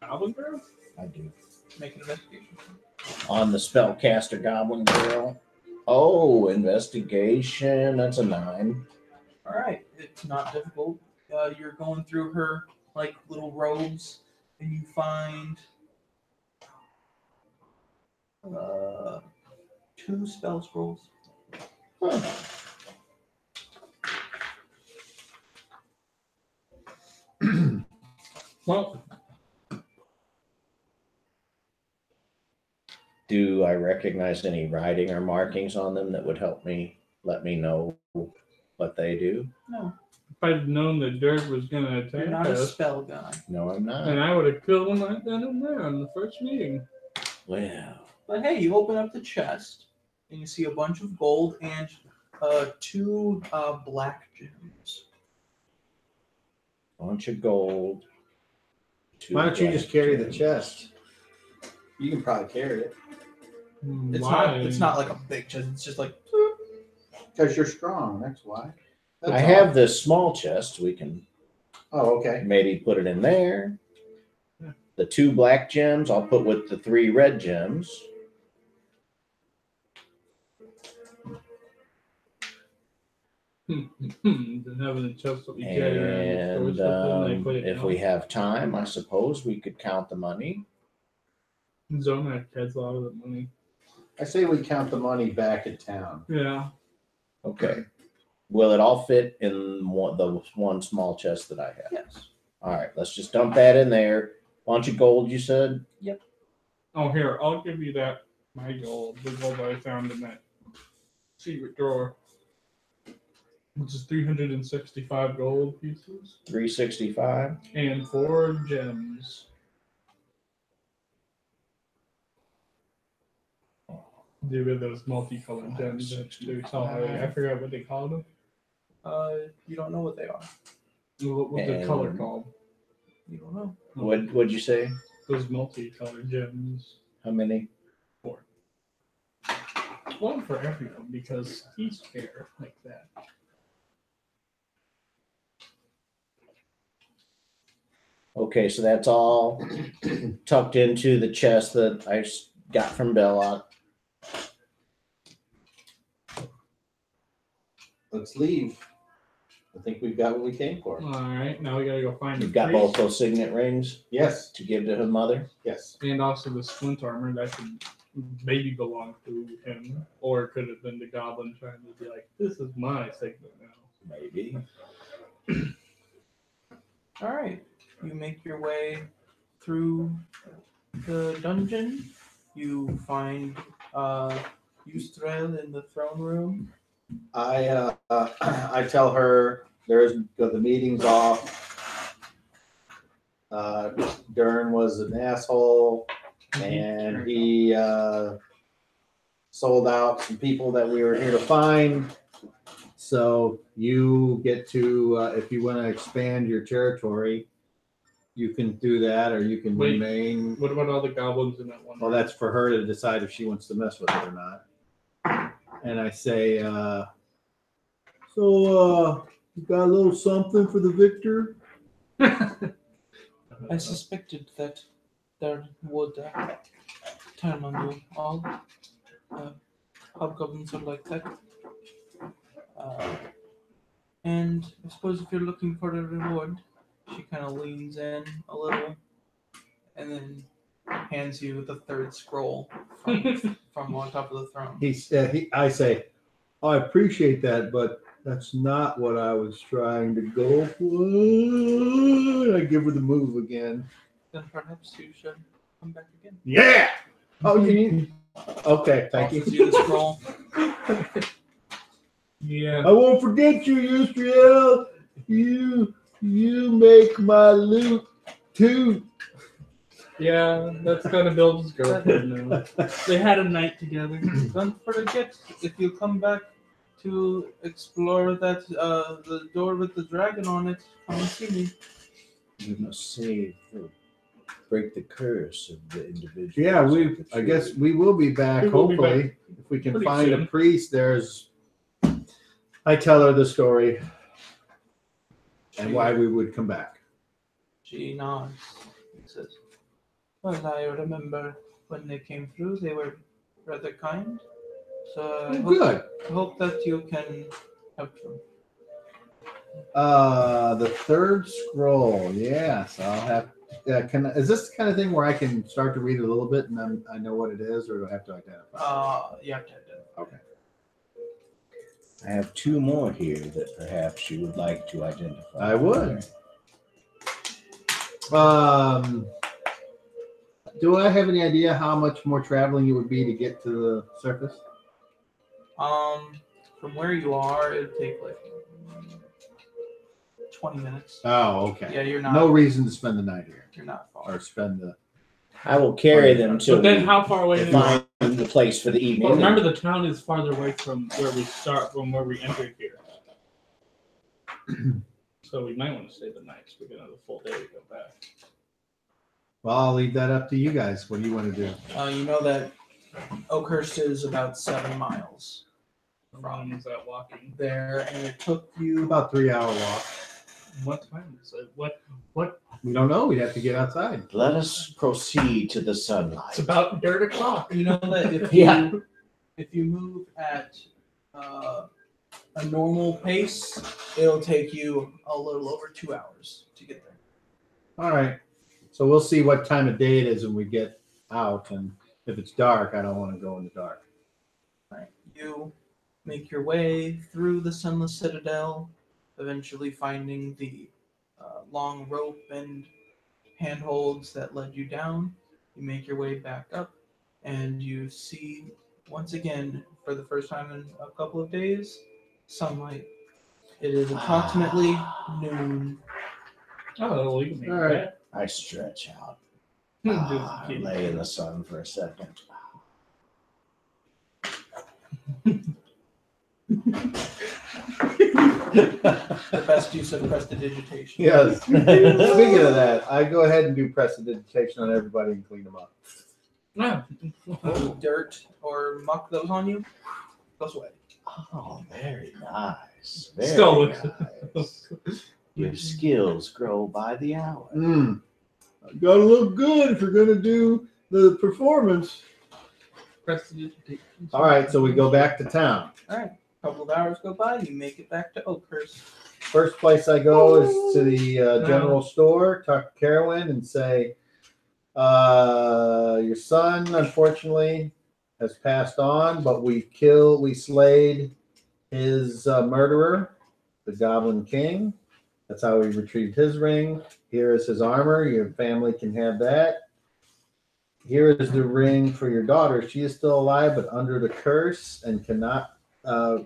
Goblin Girl? I do. Make an investigation. On the spellcaster goblin girl. Oh, investigation. That's a 9. All right, it's not difficult. You're going through her like little robes, and you find 2 spell scrolls. Huh. Well, Do I recognize any writing or markings on them that would help me let me know what they do? No, if I'd known the dirt was going to you're attack not a us, spell guy. No, I'm and not. I would have killed him right then and there in the first meeting. Well, But hey, you open up the chest, and you see a bunch of gold and 2 black gems. bunch of gold. Why don't you just carry the gems. chest? You can probably carry it. It's not like a big chest. It's just like Because you're strong, that's why. I have this small chest. We can Oh, okay. maybe put it in there. The 2 black gems I'll put with the 3 red gems. Than having a chest that we carry around. And if we have time, I suppose we could count the money. Zonak has a lot of the money. I say we count the money back in town. Yeah. Okay. Will it all fit in the one small chest that I have? yes. All right, let's just dump that in there. Bunch of gold, you said? Oh, here, I'll give you that. My gold. The gold I found in that secret drawer. Which is 365 gold pieces. 365. And 4 gems. They were those multicolored gems that they saw. I forgot what they called them. You don't know what they are. What was the color And- called? You don't know. What'd you say? Those multicolored gems. How many? 4. One for everyone because he's fair like that. Okay, so that's all tucked into the chest that I got from Belloc. Let's leave. I think we've got what we came for. All right, now we gotta go find You've the got priest both those signet rings Yes. to give to her mother. Yes. and also the splint armor that could maybe belong to him, or it could have been the goblin trying to be like, "This is my signet now." Maybe. All right. You make your way through the dungeon. You find Eustrel in the throne room. I tell her the meeting's off. Dern was an asshole, and he sold out some people that we were here to find. So you get to, if you want to expand your territory, you can do that, or you can Wait. remain. What about all the goblins in that one? Well, that's for her to decide if she wants to mess with it or not. And I say, so you got a little something for the victor? I suspected that there would turn on you all. Hobgoblins are like that. And I suppose if you're looking for a reward, she kind of leans in a little and then hands you the third scroll from on top of the throne. I say, I appreciate that, but that's not what I was trying to go for. I give her the move again. Then perhaps you should come back again. Yeah. Oh, you need. Okay, thank Offers you. you the scroll. Yeah. I won't forget you, Eustriel. You make my loot too. Yeah, that's kind of Bill's girlfriend now. They had a night together. Don't forget, if you come back to explore that the door with the dragon on it, come and see me. You must save break the curse of the individual. Yeah, I guess we will be back. We will be Hopefully, back if we can pretty find soon. a priest. I tell her the story and why we would come back. She nods and says, well, I remember when they came through, they were rather kind. So I hope that you can help them. The third scroll. Yes, I'll have. Is this the kind of thing where I can start to read it a little bit and I know what it is, or do I have to identify? You have to identify. Okay. I have two more here that perhaps you would like to identify. I would. Do I have any idea how much more traveling it would be to get to the surface? From where you are, it would take like 20 minutes. Oh, okay. Yeah, you're not. No reason to spend the night here You're not far. or spend the. I will carry them till But then we how far away is it? find the place for the evening. Well, remember, the town is farther away from where we start, from where we entered here. So we might want to stay the night. So we're going to have a full day to go back. Well, I'll leave that up to you guys. What do you want to do? You know that Oakhurst is about 7 miles From is that walking? there, and it took you About 3-hour walk. What time is it? What? We don't know. We'd have to get outside. Let us proceed to the sunlight. It's about dirt o'clock. You know that if Yeah. if you move at a normal pace, it'll take you a little over 2 hours to get there. All right. So we'll see what time of day it is when we get out, and if it's dark, I don't want to go in the dark. All right. You make your way through the Sunless Citadel, eventually finding the long rope and handholds that led you down. You make your way back up, and you see, once again, for the first time in a couple of days, sunlight. It is approximately noon. Oh, you can make All right. that. I stretch out. Just kidding. Lay in the sun for a second. The best use of prestidigitation. Yes. Speaking of that, I go ahead and do prestidigitation on everybody and clean them up. Ah. Any dirt or muck that was on you goes away. Oh, very nice. Very Still nice. Your skills grow by the hour. Gotta look good if you're gonna do the performance. Prestidigitation. All right, so we go back to town. All right. A couple of hours go by, you make it back to Oakhurst. first place I go is to the general store, talk to Carolyn, and say, your son, unfortunately, has passed on, but we slayed his murderer, the Goblin King. That's how we retrieved his ring. Here is his armor. Your family can have that. Here is the ring for your daughter. She is still alive, but under the curse and cannot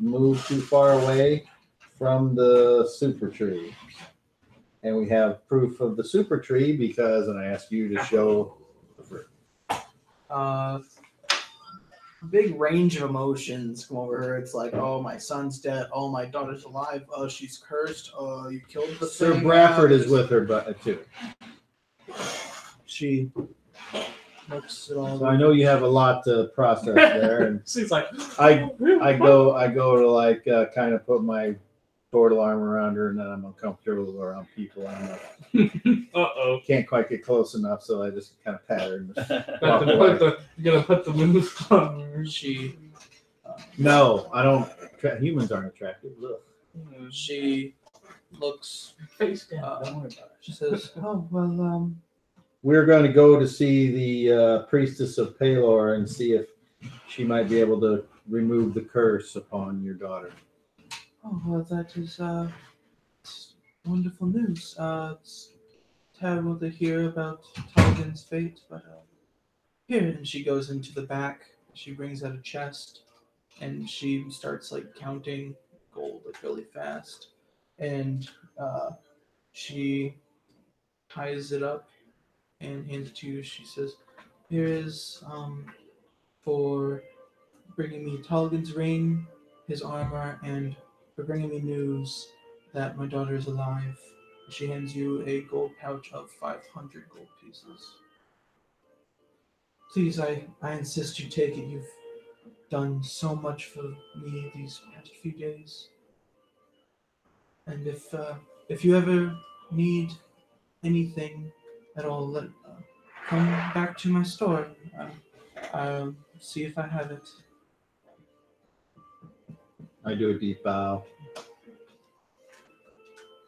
move too far away from the super tree. And we have proof of the super tree because, and I asked you to show the fruit. Big range of emotions come over her. It's like, oh, my son's dead. Oh, my daughter's alive. Oh, she's cursed. Oh, you killed the Sir thing. Bradford is with her, but too. She looks at all. So I know you have a lot to process there, and She's like, I go to like kind of put my portal arm around her, and then I'm uncomfortable around people. I'm like, can't quite get close enough, so I just kind of pat her. And walk away. You're gonna put the moose on her. She. No, I don't. Humans aren't attractive. Look. She looks Face down. Don't worry about it. She says, "Oh well, We're going to go to see the priestess of Palor and see if she might be able to remove the curse upon your daughter." Oh well, that is it's wonderful news. It's terrible to hear about Tolkien's fate, but here. And she goes into the back. She brings out a chest, and she starts like counting gold like really fast, and she ties it up and hands it to you. She says, "Here is for bringing me Tolkien's ring, his armor, and for bringing me news that my daughter is alive." She hands you a gold pouch of 500 gold pieces. Please, I insist you take it. You've done so much for me these past few days. And if you ever need anything at all, come back to my store. I'll see if I have it. I do a deep bow.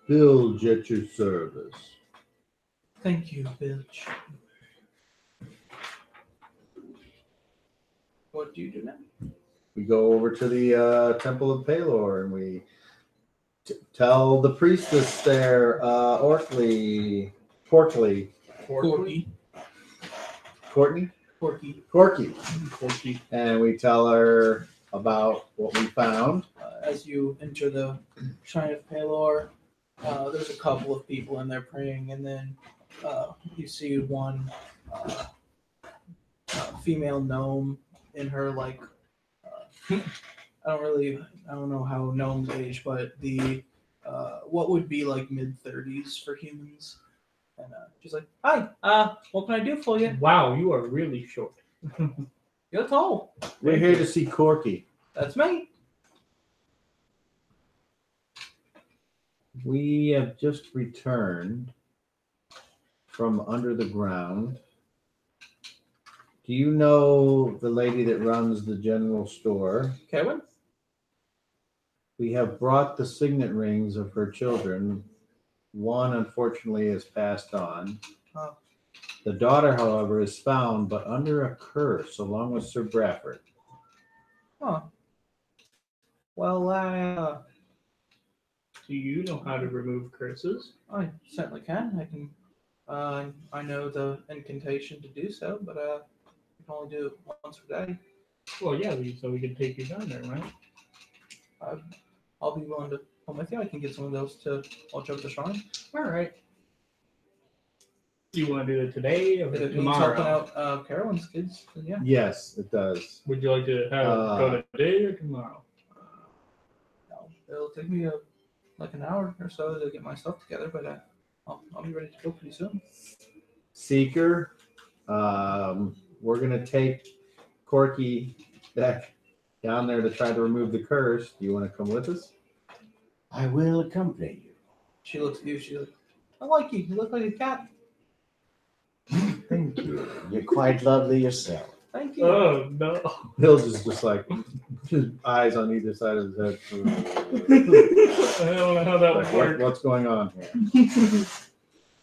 Bilge at your service. Thank you, Bilge. What do you do now? We go over to the Temple of Palor and we tell the priestess there, Porky, and we tell her about what we found. As you enter the Shrine of Palor, there's a couple of people in there praying, and then you see one female gnome in her like I don't know how gnomes age, but the what would be like mid-30s for humans, and she's like, "Hi, what can I do for you?" Wow, you are really short. You're tall. We're here to see Corky. That's me. We have just returned from under the ground. Do you know the lady that runs the general store? Kevin? We have brought the signet rings of her children. One, unfortunately, has passed on. Oh. The daughter, however, is found, but under a curse, along with Sir Bradford. Huh. Well, Do you know how to remove curses? I certainly can. I can. I know the incantation to do so, but you can only do it once per day. Well, yeah, so we can take you down there, right? I'll be willing to come with you. I can get some of those to watch over the shrine. All right. Do you want to do it today or If it means tomorrow? helping out Carolyn's kids, then yeah. Yes, it does. Would you like to have it go today or tomorrow? No, it'll take me like an hour or so to get my stuff together, but I'll be ready to go pretty soon. Seeker, we're going to take Corky back down there to try to remove the curse. Do you want to come with us? I will accompany you. She looks at you. She's like, "I like you. You look like a cat." Thank you. You're quite lovely yourself. Thank you. Oh, no. Hills is just like, His eyes on either side of his head. I don't know how that would work. What's going on here?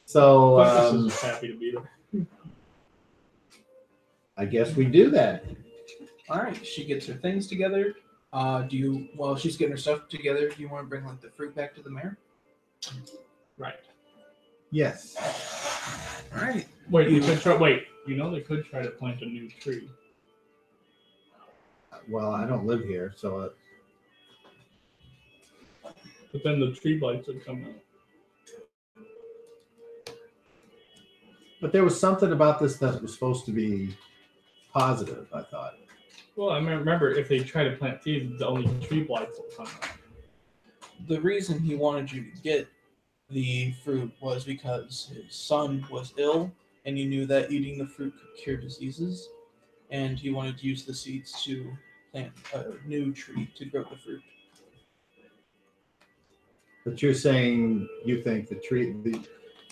So, Quintus is just happy to be there. I guess we do that. All right, she gets her things together. While she's getting her stuff together, do you want to bring like the fruit back to the mayor? Right. Yes. All right. Wait, they could try. Wait, they could try to plant a new tree. Well, I don't live here, so But then the tree blights would come out. but there was something about this that was supposed to be positive, I thought. Well, I remember if they try to plant seeds, the only tree blights will come out. The reason he wanted you to get the fruit was because his son was ill, and you knew that eating the fruit could cure diseases, and he wanted to use the seeds to plant a new tree to grow the fruit. But you're saying you think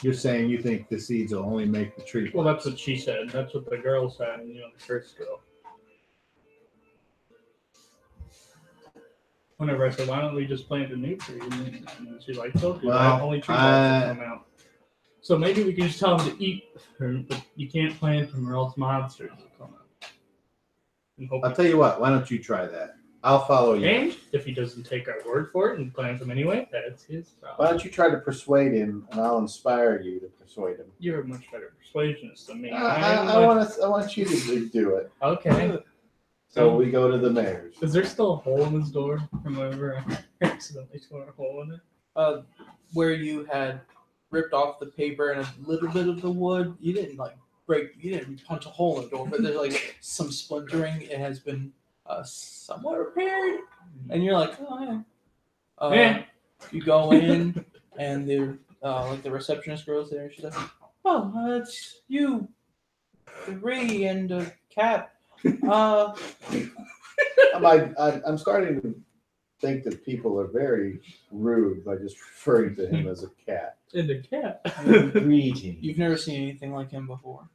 you're saying you think the seeds will only make the tree. Well, that's what she said. That's what the girl said, the first girl. Whenever I said, why don't we just plant a new tree? And she's like, okay, Well, only tree blights will come out. So maybe we can just tell them to eat the fruit, but you can't plant them or else monsters will come out. I'll tell you what. Why don't you try that? I'll follow you. And if he doesn't take our word for it and plants them anyway, that's his problem. Why don't you try to persuade him, and I'll inspire you to persuade him. You're a much better persuasionist than me. I want you to do it. Okay. So we go to the mayor's. Is there still a hole in his door from whenever I accidentally tore a hole in it? Where you had ripped off the paper and a little bit of the wood, you didn't punch a hole in the door, but there's like some splintering. It has been somewhat repaired, and you're like, oh yeah. You go in, and the receptionist girl's there. She's like, oh, it's you, the Ray and the cat. I'm starting to think that people are very rude by just referring to him as a cat. And a cat. Greeting. You've never seen anything like him before.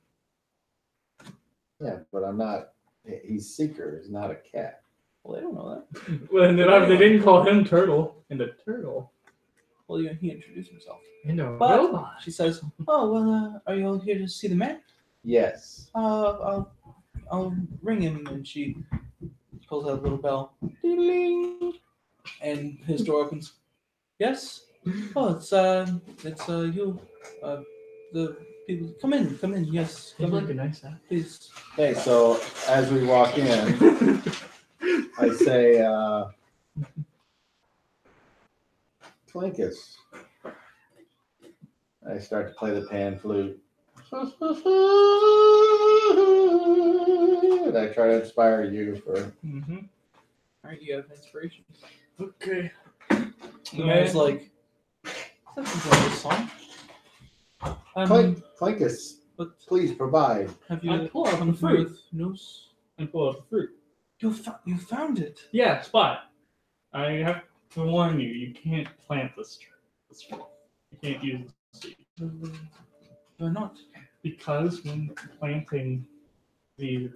Yeah, but I'm not. He's Seeker. He's not a cat. Well, they don't know that. Well, and then they didn't call him Turtle. And the Turtle. Well, he introduced himself. And a But robot. she says, "Oh well, are you all here to see the man? Yes. I'll ring him." And she pulls out a little bell, ding, and his door opens. Yes. Oh, it's you. The people. Come in. Yes. He's Come like a in, nice guy. please. Okay, so as we walk in, I say, Clinkus. I start to play the pan flute. And I try to inspire you for. Mm-hmm. All right, you have inspiration. Okay. The man's like, "That's a good song." Clinkus, But please provide. have I you pull out come the fruit. with news? And pull out the fruit. You found it. Yeah, Spot. I have to warn you, you can't plant this fruit. You can't use the seed. Why not? Because when planting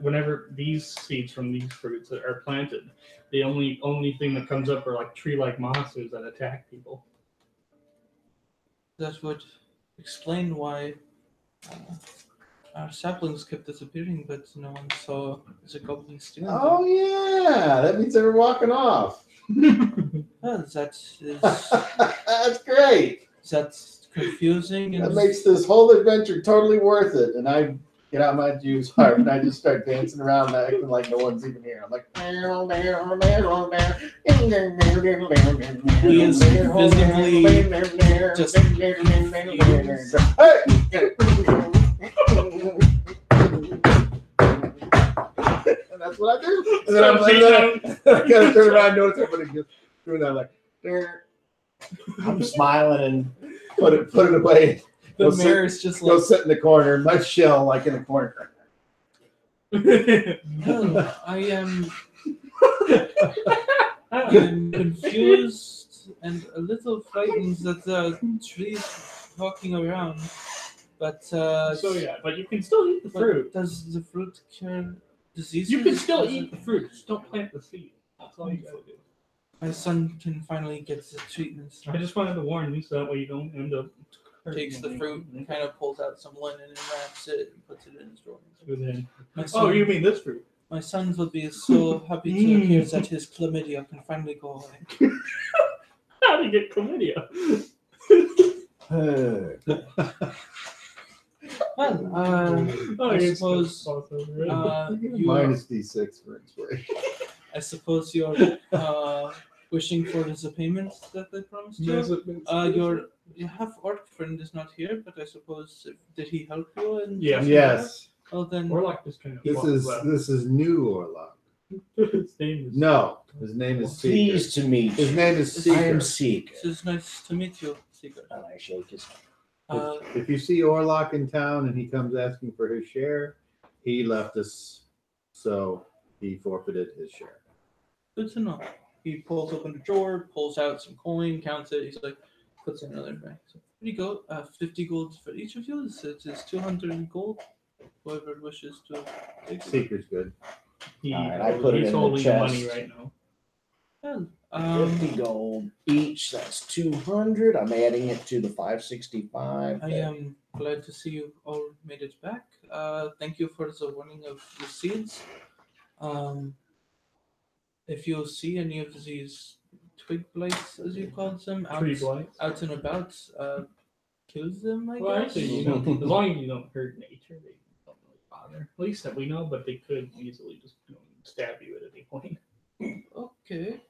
whenever these seeds from these fruits are planted, the only thing that comes up are like tree-like monsters that attack people. That would explain why our saplings kept disappearing, but no one saw the goblin stealing them. Oh yeah, that means they were walking off. Well, that is That's great. that's confusing. And That makes this whole adventure totally worth it. And I get out my juice harp and I just start dancing around, acting like no one's even here. I'm like, he is visibly just confused. And that's what I do. And then I kind of turn around, notice everybody just doing that, like, I'm smiling and put it away. The Go mayor is just Go like, sit in the corner, my shell, like in the corner. "No, I'm confused and a little frightened that there are trees walking around. But but you can still eat the fruit. Does the fruit cure diseases? You can still eat the fruit. Just don't plant the seed. That's all you gotta do. My son can finally get the treatments. I just wanted to warn you so that way you don't end up. Takes the fruit and kind of pulls out some linen and wraps it and puts it in his drawer. My Oh, son, you mean this fruit? my son will be so happy to hear that his chlamydia can finally go away. How do you get chlamydia? Well, Oh, I it's suppose just awesome, you Minus D6 for inspiration. I suppose you're wishing for the payments that they promised you. Your half-orc friend is not here, but I suppose did he help you? Yes. Well then, Warlock just kind of. This is new Orlock. His name is. No, his name is Seeker. Pleased to meet His you. name is I Seeker. am Seeker. this is nice to meet you, Seeker. And I shake his hand. If you see Orlock in town and he comes asking for his share, he left us, so he forfeited his share. Good to know. He pulls open a drawer, pulls out some coin, counts it. He's like, puts it in another bag. So, here you go. 50 gold for each of you. It is 200 gold. Whoever wishes to take it. Seeker's good. Alright, I put it He's in the holding chest. money right now. Well, 50 gold each. That's 200. I'm adding it to the 565. I am glad to see you all made it back. Thank you for the warning of the seeds. If you see any of these twig blights, as you call them, Tree blights. out and about, kill them, I Well, guess. actually, you know, as long as you don't hurt nature, they don't really bother. At least that we know, but they could easily just stab you at any point. Okay.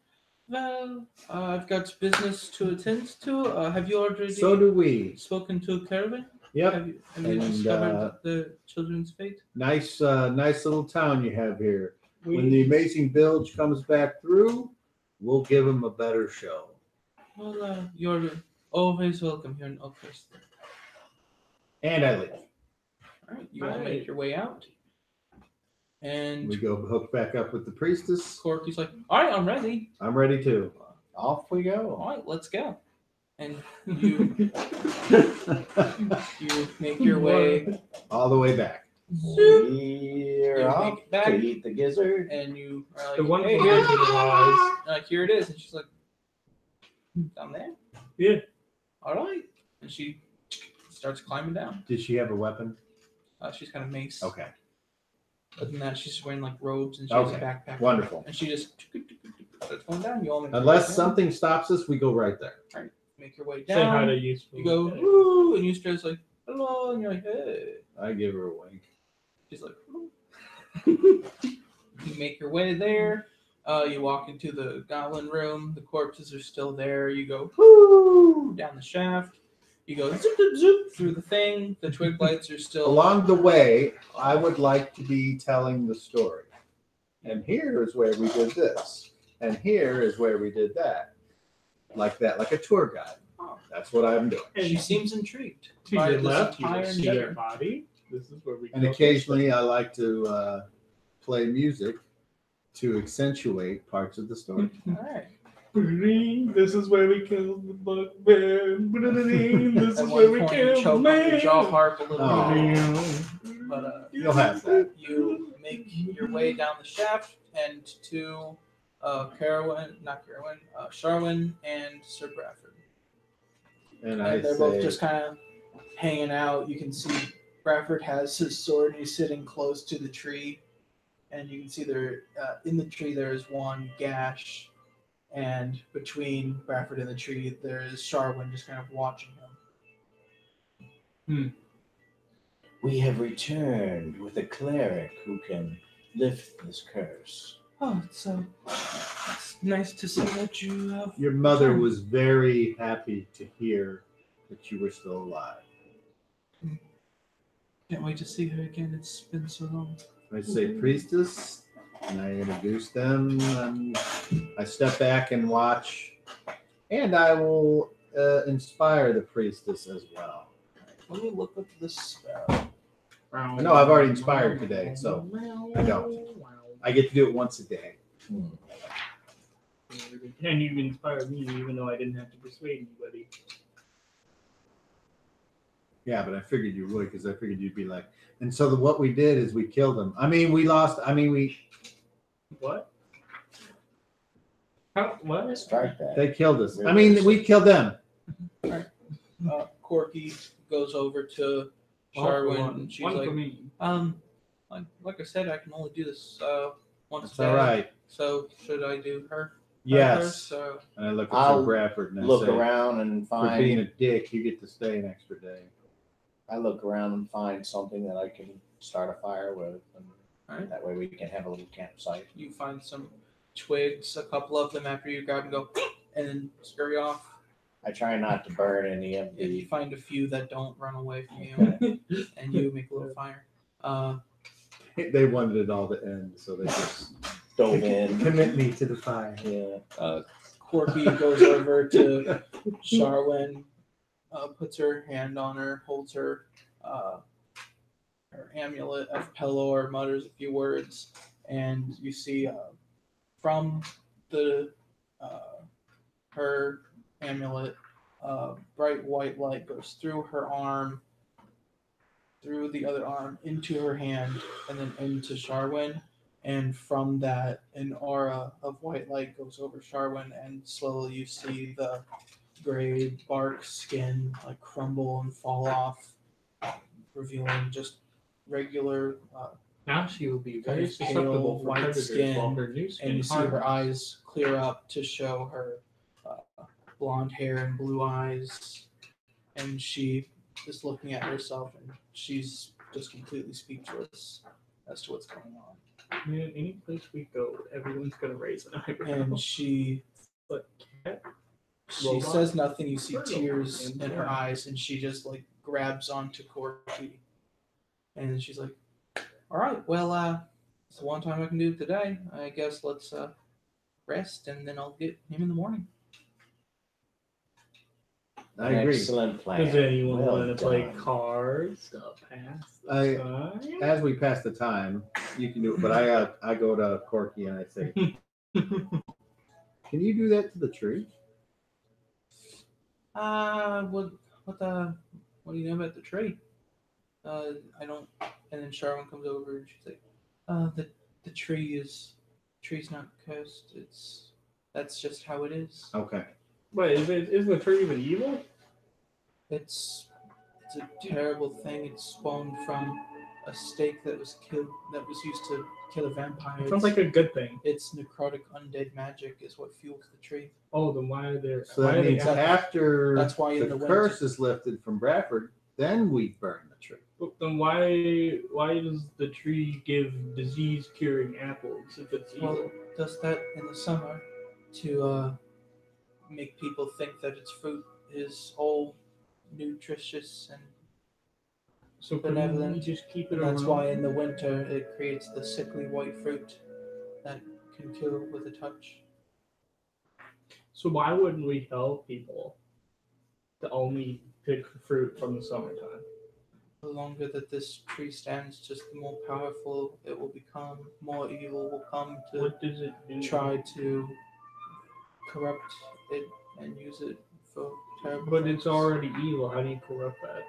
Well, I've got business to attend to. Have you already So do we. spoken to Caravan? Yep. Have you And, discovered the children's fate? Nice little town you have here. When the amazing bilge comes back through, we'll give him a better show. Well, you're always welcome here in Oakhurst. And I leave. All right, you all make your way out. And We go hook back up with the priestess. Corky's like, all right, I'm ready. I'm ready too. Off we go. All right, let's go. And you make your way All the way back. We're You off make it back. to eat the gizzard. and you are like, The one hey, thing I did was, like, here it is. And she's like, down there? yeah, All right. And she starts climbing down. Did she have a weapon? She's kind of mace. Okay. Other than that, she's wearing like robes and she has a Okay. backpack. Wonderful. And she just starts going down. You all make your way Unless down. something stops us, we go right there. Make your way say hi down. to useful. You go, woo, and you start like, hello, and you're like, hey. I give her a wink. She's like, "Oh." You make your way there. You walk into the goblin room. The corpses are still there. You go whoo down the shaft. You go zoop zoop zoop through the thing. The twig lights are still. Along the way, I would like to be telling the story. And here is where we did this. And here is where we did that. Like that, like a tour guide. Oh. That's what I'm doing. And She seems intrigued. to by your this left, you entire can see their endeavor. body. This is where we And go. occasionally I like to play music to accentuate parts of the story. All right. This is where we kill the bugbear. This At is where one we point, you kill choke the on your jaw man. harp a little Oh. bit. But You'll have that. you make your way down the shaft and to Sharwin and Sir Bradford. And I And they're both say, just kind of hanging out. You can see Bradford has his sword and he's sitting close to the tree. And you can see there in the tree there is one gash. And between Bradford and the tree, there is Sharwin just kind of watching him. We have returned with a cleric who can lift this curse. Oh, it's nice to see that you have. your mother was very happy to hear that you were still alive. Can't wait to see her again. It's been so long. I say priestess, and I introduce them, and I step back and watch, and I will inspire the priestess as well. Let me look up this spell. No, I've already inspired today, so I don't. I get to do it once a day. And you inspired me, even though I didn't have to persuade anybody. Yeah, but I figured you would, because I figured you'd be like, and so what we did is we killed him. I mean, we lost. I mean, we. What? What? Strike that. They killed us. I mean, we killed them. Corky goes over to Sharwin, and she's One like, for me. like I said, I can only do this once That's a day. all right. So should I do her? Yes. First, And I look at I'll Sir Bradford and I Look say, around and for being a find. dick, you get to stay an extra day. I look around and find something that I can start a fire with, and Alright. that way we can have a little campsite. You find some twigs, a couple of them after you grab and go, and then scurry off. I try not to burn any of You the. find a few that don't run away from you, Okay. and you make a little fire. They wanted it all to end, so they just Dove in. commit me to the fire. Yeah. Corky goes over to Sharwin, puts her hand on her, holds her amulet of Pelor, mutters a few words, and you see from the her amulet, bright white light goes through her arm, through the other arm, into her hand, and then into Sharwin. And from that, an aura of white light goes over Sharwin, and slowly you see the gray bark skin like crumble and fall off, revealing just regular. Now she will be Kind very of susceptible pale, for white predators skin, while her new skin And you see her hardens. eyes clear up to show her blonde hair and blue eyes, and she is looking at herself, and she's just completely speechless as to what's going on. Man, any place we go, everyone's gonna raise an eyebrow. And she But cat? she Robot? says nothing. You see Turtle. tears And in her yeah. eyes, and she just like grabs onto Corky, and she's like, "All right, well, it's the one time I can do it today. I guess let's rest, and then I'll get him in the morning." I agree. Excellent plan. Does anyone Well want to play done. cards to pass the I- time? As we pass the time, you can do it. But I go to Corky and I say, "Can you do that to the tree?" What do you know about the tree? I don't. And then Sharwin comes over and she's like, the tree's not cursed. That's just how it is. Okay. Wait, is the tree even evil? It's a terrible thing. It's spawned from a stake that was used to kill a vampire. It sounds like a good thing. It's necrotic undead magic is what fuels the tree. Oh, then why are there? So why that are they means out- after That's why in the the winter- curse is lifted from Bradford, then we burn the tree. But then why does the tree give disease curing apples if it's evil? Well, it does that in the summer to make people think that its fruit is all nutritious, and So couldn't we benevolent. just keep it that's around? why in the winter it creates the sickly white fruit that can kill with a touch. So why wouldn't we tell people to only pick fruit from the summertime? The longer that this tree stands, just the more powerful it will become. More evil will come to What does it do? try to corrupt it and use it for terrible But things. it's already evil. How do you corrupt that?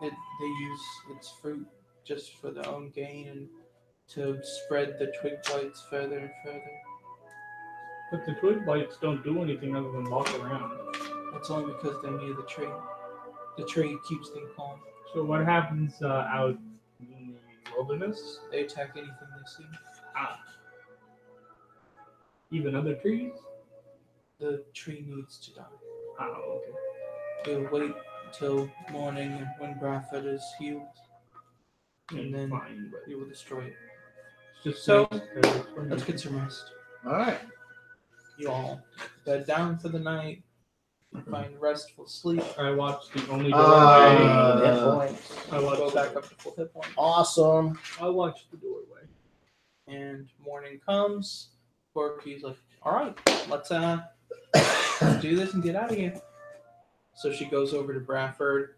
They use its fruit just for their own gain and to spread the twig blights further and further. But the twig blights don't do anything other than walk around. It's only because they're near the tree. The tree keeps them calm. So what happens out in the wilderness? They attack anything they see. Ah. Even other trees? The tree needs to die. Oh, okay. We'll wait until morning and when Bradford is healed, and then fine, but we will destroy it. it's just So, nice because it's Let's get some rest. All right. You all bed down for the night. Find restful sleep. I watched the only Uh, Hit points. I Go watched back up to full hit point. Awesome. I watched the doorway. And morning comes. Corky's like, "All right, let's do this and get out of here." So she goes over to Bradford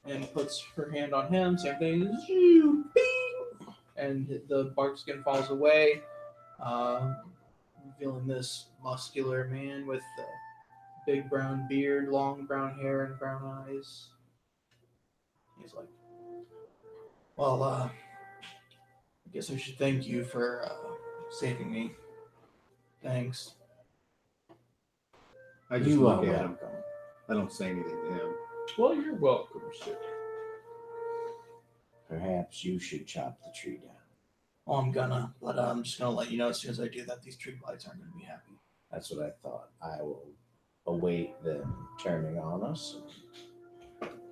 and puts her hand on him. Same thing. And the bark skin falls away, revealing this muscular man with a big brown beard, long brown hair, and brown eyes. He's like, "Well, I guess I should thank you for saving me. Thanks." I just You are look at him. welcome. I don't say anything to him. Well, you're welcome, sir. Perhaps you should chop the tree down. Oh, I'm gonna, but I'm just gonna let you know as soon as I do that, these tree lights aren't gonna be happy. That's what I thought. I will await them turning on us.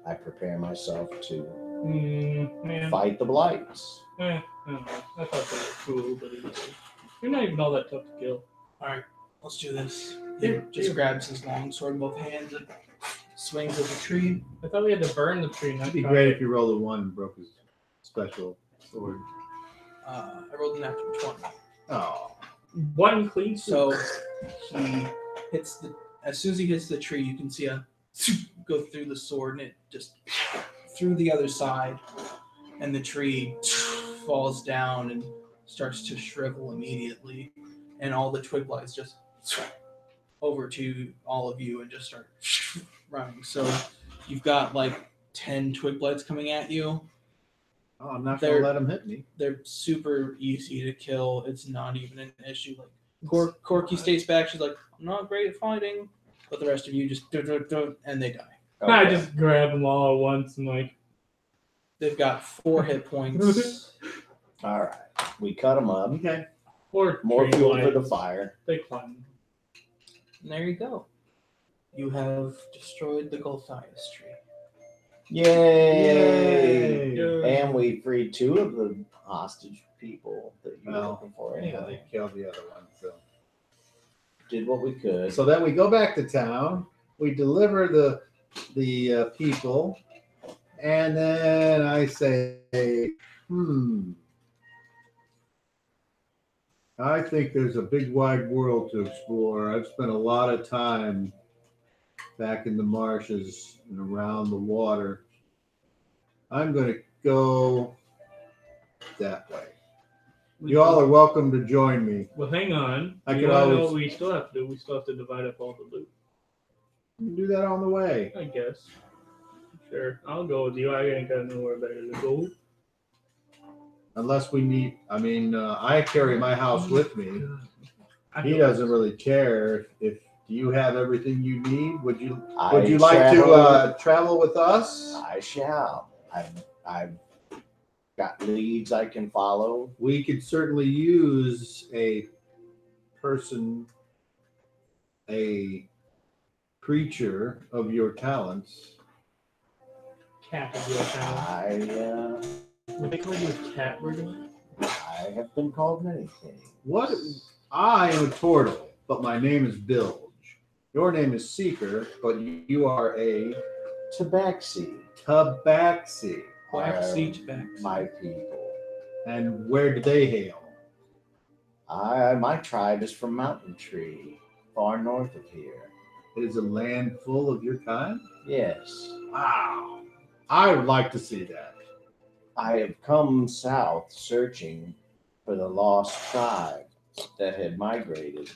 I prepare myself to Man. fight the blights. I don't know. I thought they were cool, but you're not even all that tough to kill. All right, let's do this. Here, He just here. grabs his long sword in both hands and swings at the tree. I thought we had to burn the tree. Not It'd be chop great it. if you rolled a 1 and broke his special sword. I rolled an natural 20. Oh. One clean So sword. he hits the. As soon as he hits the tree, you can see a go through the sword, and it just through the other side, and the tree falls down and starts to shrivel immediately, and all the twig lights just over to all of you and just start running. So you've got like 10 twig blights coming at you. Oh, I'm not going to let him hit me. They're super easy to kill. It's not even an issue. Like Corky stays back. She's like, I'm not great at fighting, but the rest of you just and they die. I just grab them all at once and like. They've got 4 hit points. All right. We cut them up. Okay. Or More tree fuel for the lights. fire. They climb. And there you go. You have destroyed the Golthias tree. Yay! Yay. And we freed 2 of the hostage people that you were Well, looking for. Yeah, Anyway. they killed the other one. So. Did what we could. So then we go back to town. We deliver the people, and then I say, I think there's a big wide world to explore. I've spent a lot of time back in the marshes and around the water. I'm going to go that way. You all are welcome to join me. Well, hang on. I You could wanna know always- what we still have to do? We still have to divide up all the loot. You can do that on the way. I guess. Sure. I'll go with you. I ain't got nowhere better to go. Unless we need, I carry my house with me. I He don't- doesn't really care if do you have everything you need. Would you I like travel- to travel with us? I shall. I've got leads I can follow. We could certainly use a person, a creature of your talents. Cat is your town. Would they call you a cat, Brigham? I have been called many things. What? I am a turtle, but my name is Bilge. Your name is Seeker, but you are a Tabaxi. tabaxi. Waxy are tabaxi. my people. And where do they hail? My tribe is from Mountain Tree, far north of here. It is a land full of your kind? Yes. Wow. I would like to see that. I have come south searching for the lost tribe that had migrated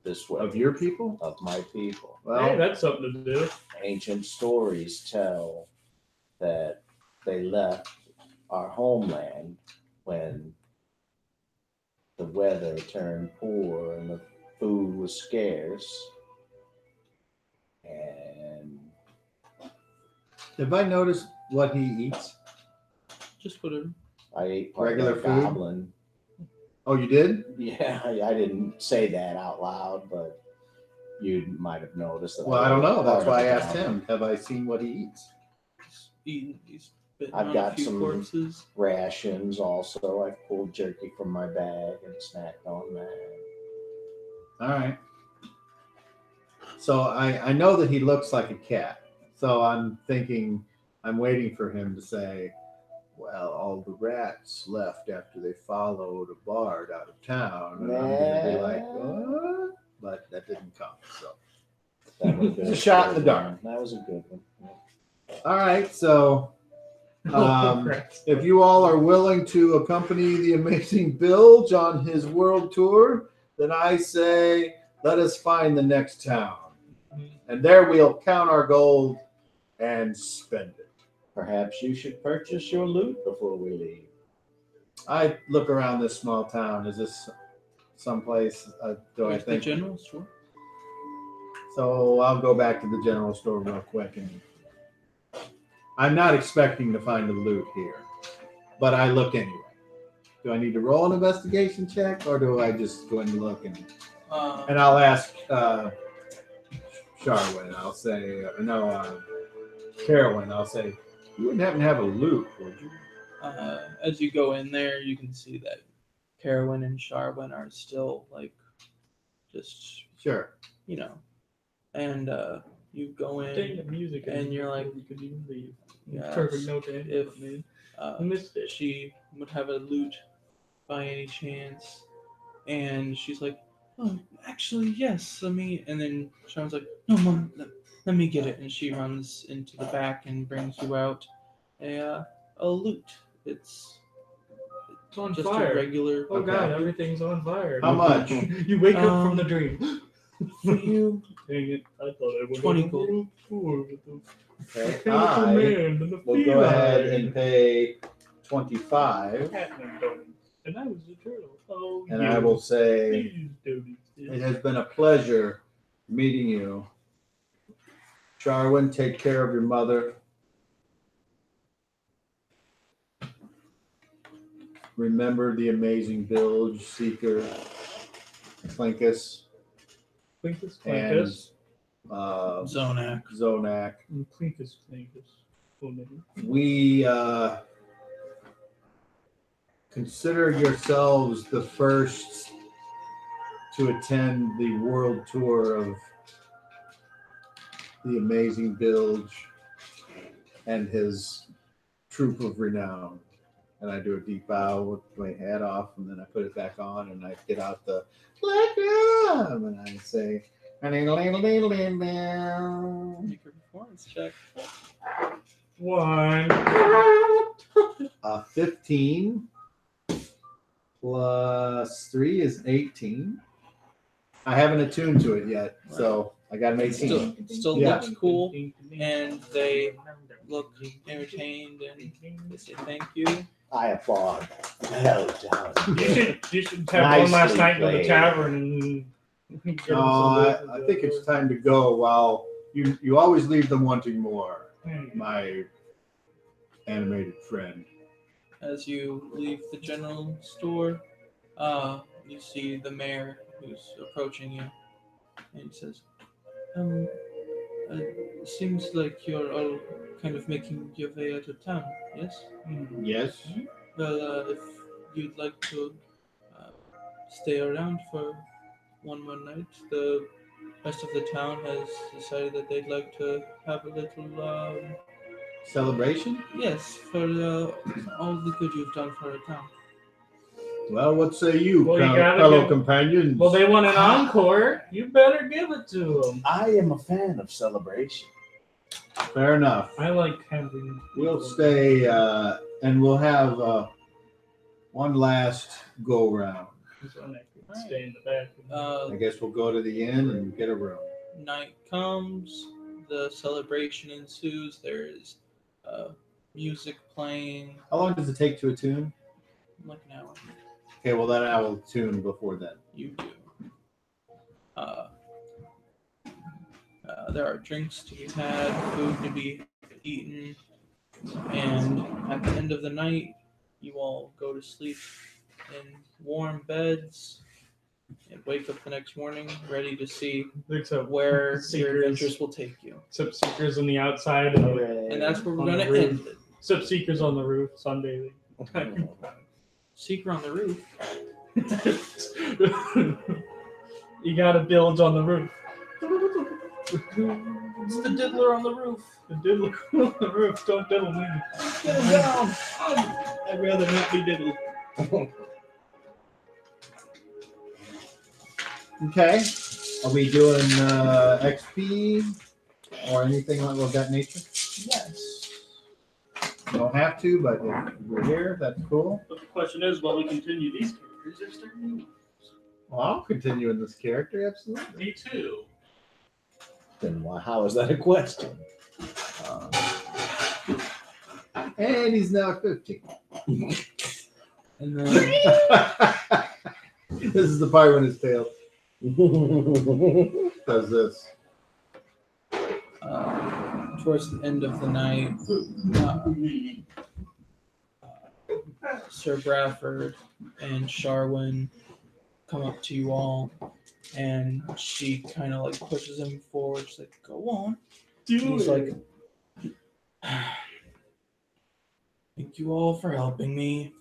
this way. Of your people? Of my people. Well, Hey, that's something to do. Ancient stories tell that they left our homeland when the weather turned poor and the food was scarce. And have I noticed what he eats? Just put it. I ate part Regular of a food? goblin. Oh, you did? Yeah, I didn't say that out loud, but you might have noticed that. Well, I don't know. That's part why I of a asked goblin. him. Have I seen what he eats? He's bitten I've on got a few some- corpses. Rations also. I pulled jerky from my bag and snacked on that. All right. So I know that he looks like a cat. So I'm thinking, I'm waiting for him to say, well, all the rats left after they followed a bard out of town. And I'm going to be like, what? But that didn't come. So, That would have been It's a shot in the good dark. one. That was a good one. all right. So if you all are willing to accompany the amazing Bilge on his world tour, then I say, let us find the next town. And there we'll count our gold and spend it. Perhaps you should purchase your loot before we leave. I look around this small town. Is this someplace, do I Where's the think, general store? So I'll go back to the general store real quick, and I'm not expecting to find the loot here, but I look anyway. Do I need to roll an investigation check, or do I just go and look? And I'll ask Charwin. I'll say, Carolyn. I'll say, you wouldn't happen to have a loot, would you? As you go in there, you can see that Carowin and Charwin are still like just Sure. And you go in Dang the music, and you're like, you could even leave. yes, Perfect note to end if on, man. Missed it. she would have a loot by any chance, and she's like, oh, actually, yes, let me. And then Sean's like, no, Mom, let me get it. And she runs into the back and brings you out a loot. It's on just fire. a regular. Oh God, everything's on fire. How much? You wake up from the dream. For you, Dang it! I thought I would 20 go gold. Okay. I Will go ahead and pay 25, And I was a turtle. Oh, and yeah. I will say Please do it this. has been a pleasure meeting you. Charwin, take care of your mother. Remember the amazing Bilge, Seeker, Clinkus, Clinkus. Zonak. Zonak. Clinkus. Full name. We consider yourselves the first to attend the world tour of the amazing Bilge and his troop of renown. And I do a deep bow with my hat off, and then I put it back on, and I get out the black drum, and I say, Make a performance check. 1. 15 plus 3 is 18. I haven't attuned to it yet, so I got an 18. Still Yeah. looks cool, and they look entertained, and they say thank you. I applaud. Hell, John. You should have one last Nicely night in the played. tavern and. I think it's time to go. While you always leave them wanting more, my animated friend. As you leave the general store, you see the mayor who's approaching you, and he says, seems like you're all kind of making your way out of town, yes? Yes. Well, if you'd like to stay around for one more night, the rest of the town has decided that they'd like to have a little, Celebration? yes, for all the good you've done for our town. Well, what say you, Well, you gotta fellow give- companions? Well, they want an encore. You better give it to them. I am a fan of celebration. Fair enough. I like having. We'll stay, and we'll have one last go round. Stay in the back. I guess we'll go to the inn and get a room. Night comes, the celebration ensues. There is music playing, How long does it take to attune? like an hour. Okay, well then I will tune before then. You do. There are drinks to be had, food to be eaten, and at the end of the night, you all go to sleep in warm beds and wake up the next morning ready to see Except where your Seekers. adventures will take you. Except Seekers on the outside. And that's where we're On going the to roof. end it. Except Seekers on the roof, sunbathing. Seeker on the roof. You gotta build on the roof. It's the diddler on the roof. The diddle on the roof. Don't diddle me. Get him down. I'd rather not be diddled. Okay. Are we doing XP or anything of that nature? Yes. You don't have to, but if we're here, that's cool. But the question is, while we continue these characters, is there new ones? Well, I'll continue in this character, absolutely. Me too. Then why? How is that a question? And he's now at 15. And then This is the part when his tail does this. Towards the end of the night, Sir Bradford and Sharwin come up to you all, and she kind of like pushes him forward. She's like, "Go on." He's like, "Thank you all for helping me.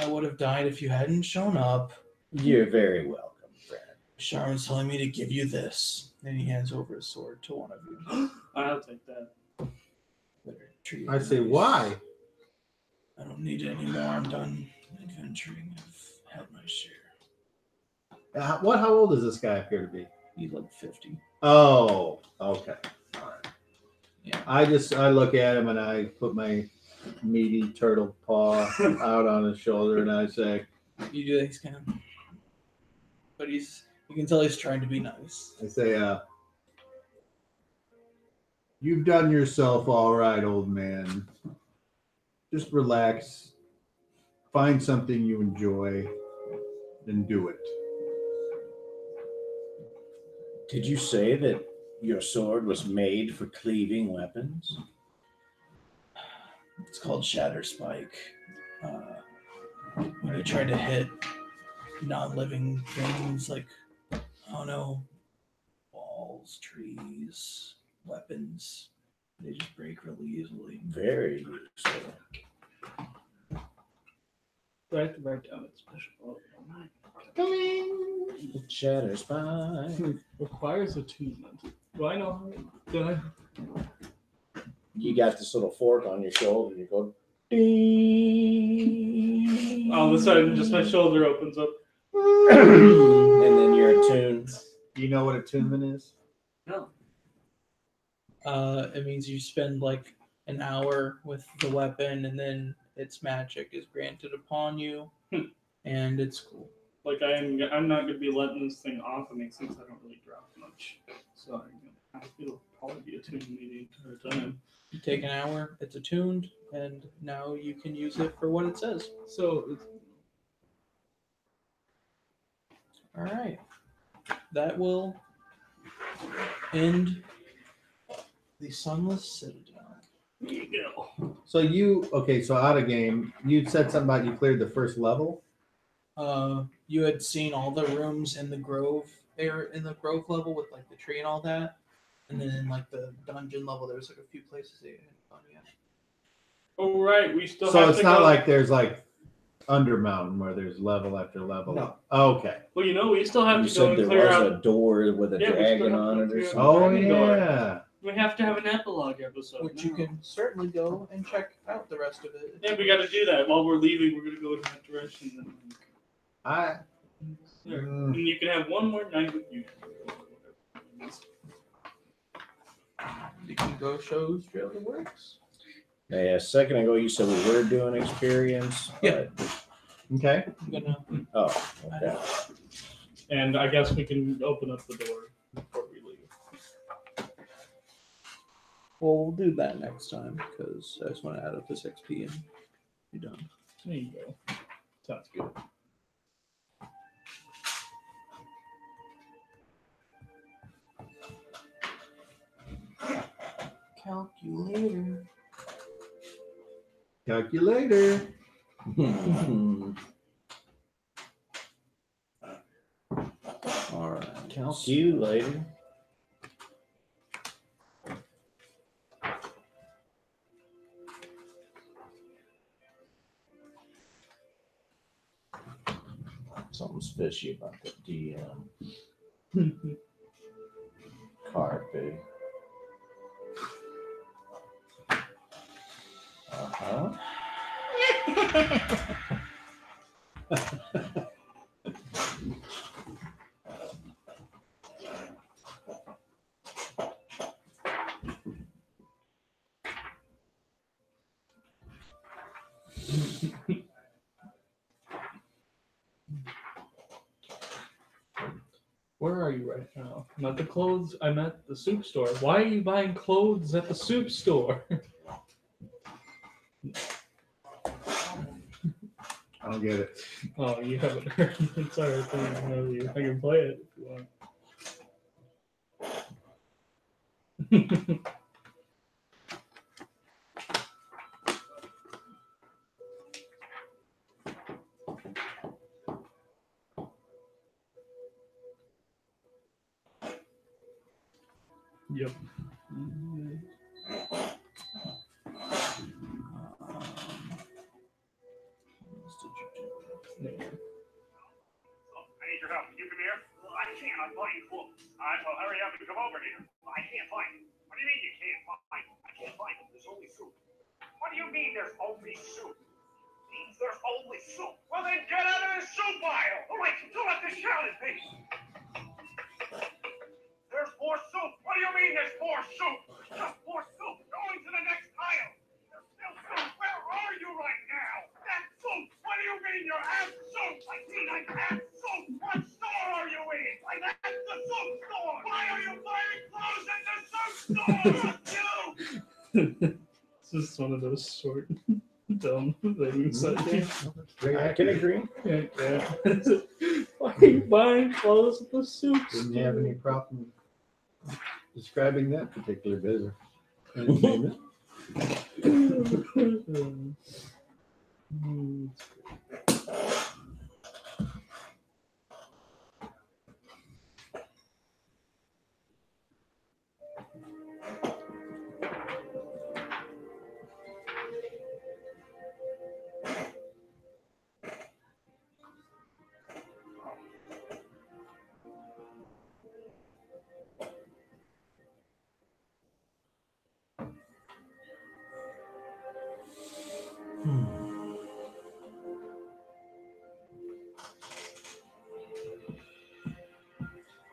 I would have died if you hadn't shown up." You're very welcome, friend. Sharwin's telling me to give you this. And he hands over his sword to one of you. I'll take that. Better treat it I say, nice. why? I don't need it anymore. I'm done adventuring. I've had my share. How old does this guy appear to be? He's like 50. Oh, okay. All right. Yeah. I look at him and I put my meaty turtle paw out on his shoulder and I say, You do that, he's kind of. But you can tell he's trying to be nice. you've done yourself all right, old man. Just relax. Find something you enjoy and do it. Did you say that your sword was made for cleaving weapons? It's called Shatter Spike. When you try to hit non-living things like, I don't know, walls, trees, weapons, they just break really easily. Very useful. Do I have to write down its special? Shatter Spike. Requires attunement. Do I know how? Do I? You got this little fork on your shoulder and you go ding. All of a sudden, just my shoulder opens up. And then you're attuned. Do you know what attunement is? No. It means you spend like an hour with the weapon, and then its magic is granted upon you, and it's cool. Like I'm not gonna be letting this thing off of me since I don't really drop much. So it'll probably be attuned to me the entire time. You take an hour, it's attuned, and now you can use it for what it says. So it's All right. That will end the Sunless Citadel. there you go. So so out of game, you said something about you cleared the first level? You had seen all the rooms in the Grove level with like the tree and all that. And then in like the dungeon level, there's like a few places that you hadn't gone yet. Oh right, we still. So have it's to not go. like there's like Undermountain where there's level after level. No. Okay. Well, we still have You to go said and there clear was out. a door with a Yeah, we dragon still have on to it or clear out- something. Oh Dragon door. yeah. We have to have an epilogue episode. Which you can certainly go and check out the rest of it. Yeah, we got to do that while we're leaving. We're gonna go in that direction. Then there. And you can have one more night with you. You can go show Trail the Works. Yeah, a second ago you said we were doing experience. Yeah. Okay. I'm gonna. Oh, okay. And I guess we can open up the door before we leave. Well, we'll do that next time because I just want to add up this XP and be done. There you go. Sounds good. Calculator. Calculator. All right. Calculator. Something's fishy about the DM card, babe. Uh-huh. Where are you right now? I'm at the clothes. I'm at the soup store. Why are you buying clothes at the soup store? I don't get it. Oh, you haven't heard. It's alright. I can play it if you want. Yep. I need your help. Can you come here? Well, I can't. I'm buying clothes. All right, well, hurry up and come over here. Well, I can't find it. What do you mean you can't find it? I can't find it. There's only soup. What do you mean there's only soup? Means there's only soup. Well, then get out of the soup aisle. All right, fill up the salad, please. There's more soup. What do you mean there's more soup? Just more soup. Going to the next aisle. There's still soup. Where are you right now? That's soup. What do you mean you're at soup? I mean I'm at soup. What store are you in? Like that's the soup store. Why are you buying clothes at the soup store? You. It's just one of those short, dumb things. I can agree. Yeah. Why are you buying clothes at the soup Didn't store? have any problem describing that particular bit of entertainment.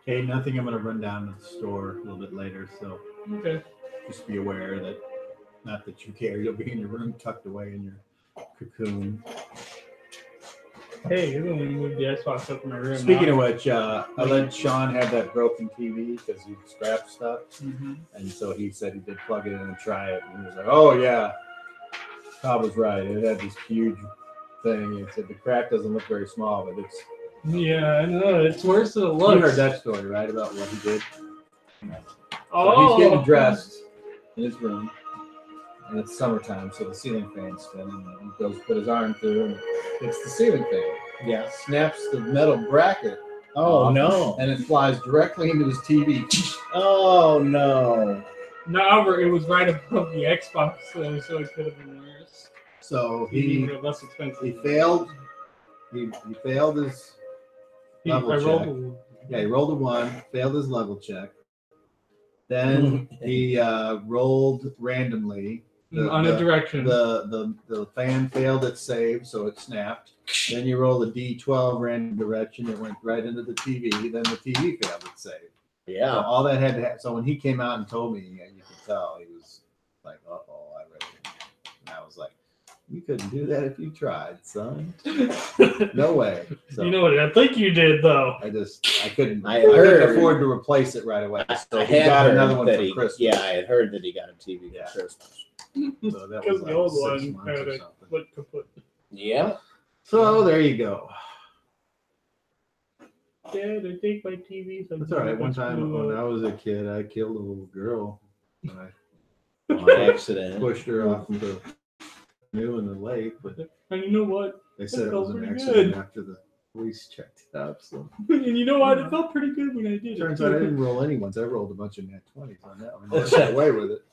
Okay, nothing. I'm going to run down to the store a little bit later, so Okay. just be aware that, not that you care, you'll be in your room tucked away in your cocoon. Hey, you're the one who moved the Xbox up in my room. Speaking of which, I let Sean have that broken TV because he scrapped stuff, and so he said he did plug it in and try it, and he was like, "Oh yeah, Todd was right. It had this huge thing." He said the crack doesn't look very small, but it's. Yeah, I know. It's worse than it looks. You heard that story, right? About what he did. Oh. So he's getting dressed in his room, and it's summertime, so the ceiling fan's spinning. And he goes put his arm through, and it's the ceiling fan. Yeah. Snaps the metal bracket. Oh, off, no. And it flies directly into his TV. Oh, no. No, it was right above the Xbox, so it could have been worse. So Even he less expensive. he failed. He failed his level check. Yeah, he rolled a 1, failed his level check. Then he rolled randomly. On a direction. The fan failed its save, so it snapped. Then you rolled a D12 random direction. It went right into the TV. Then the TV failed its save. So Yeah. all that had to happen. So when he came out and told me, you could tell he was like, "Uh-oh, I read it." And I was like, "You couldn't do that if you tried, son. No way." So You know what I think you did, though. I couldn't. I I couldn't heard- afford to replace it right away. So I he had got heard another one that for he, Christmas. Yeah, I had heard that he got a TV Yeah. for Christmas. So that Because was the old 6 one months had or a something. foot kaput. Yeah. So there you go. Dad, I take my TV. That's all right. One time when I was a kid, I killed a little girl. And I By accident. pushed her off the canoe in the lake, but And you know what? they said it was an pretty accident good. after the police checked it out. So And you know what? It felt pretty good when I did turns it. out I didn't roll any ones. I rolled a bunch of nat 20s on that one. I got away with it.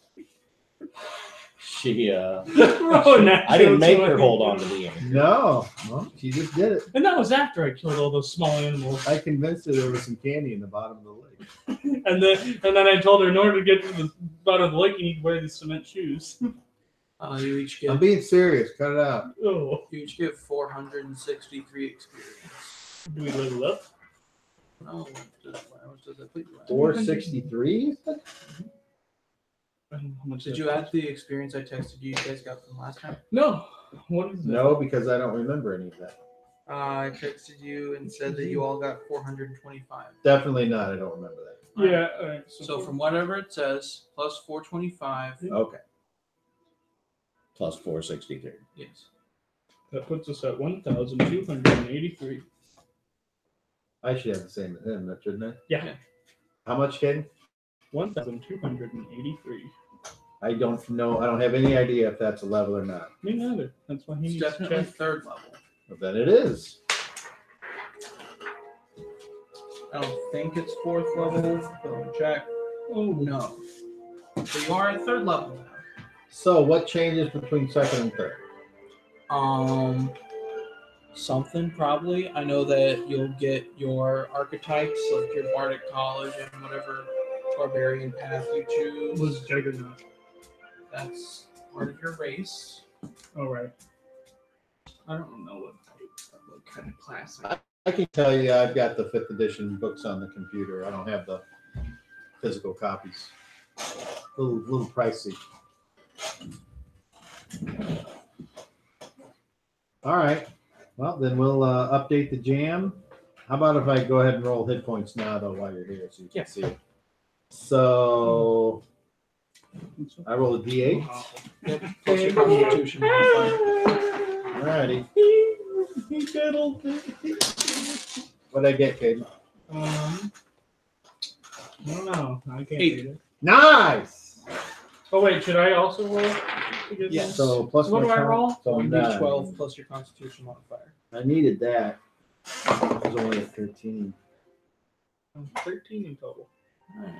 She, I I didn't make her hold on to the end. No, well, she just did it. And that was after I killed all those small animals. I convinced her there was some candy in the bottom of the lake. And then I told her in order to get to the bottom of the lake, you need to wear these cement shoes. You each I'm get being serious. Cut it out. Oh, 463 experience. do we level up? No, how much does that put you at? 463? I don't know how much Did that you add is. the experience I texted you guys got from last time? No. What is that? No, because I don't remember any of that. I texted you and said that you all got 425. Definitely not. I don't remember that. Yeah. All right. So from whatever it says, plus 425. Okay. Plus 463. Yes. That puts us at 1,283. I should have the same as him, shouldn't I? Yeah. Yeah. How much, Kaden? 1,283. I don't know. I don't have any idea if that's a level or not. Me neither. That's why he It's needs to definitely check. third level. But then it is. I don't think it's fourth level. Go check. Oh no. So you are at third level now. So what changes between second and third? Something probably. I know that you'll get your archetypes, like your Bardic College and whatever barbarian path you choose. Was Juggernaut. That's part of your race. All right. I don't know what kind of class I can tell you I've got the 5th edition books on the computer. I don't have the physical copies. A little pricey. All right. Well, then we'll update the jam. How about if I go ahead and roll hit points now, though, while you're here, so you can see it. So I roll a d8. Plus your constitution modifier. All righty. What'd I get, Caden? I don't know. I can't 8. read it. Nice. Oh wait, should I also roll? To get Yes. this? So plus What my do I con- roll? So 1d12 plus your constitution modifier. I needed that. I was only at 13. I'm 13 in total. Alright.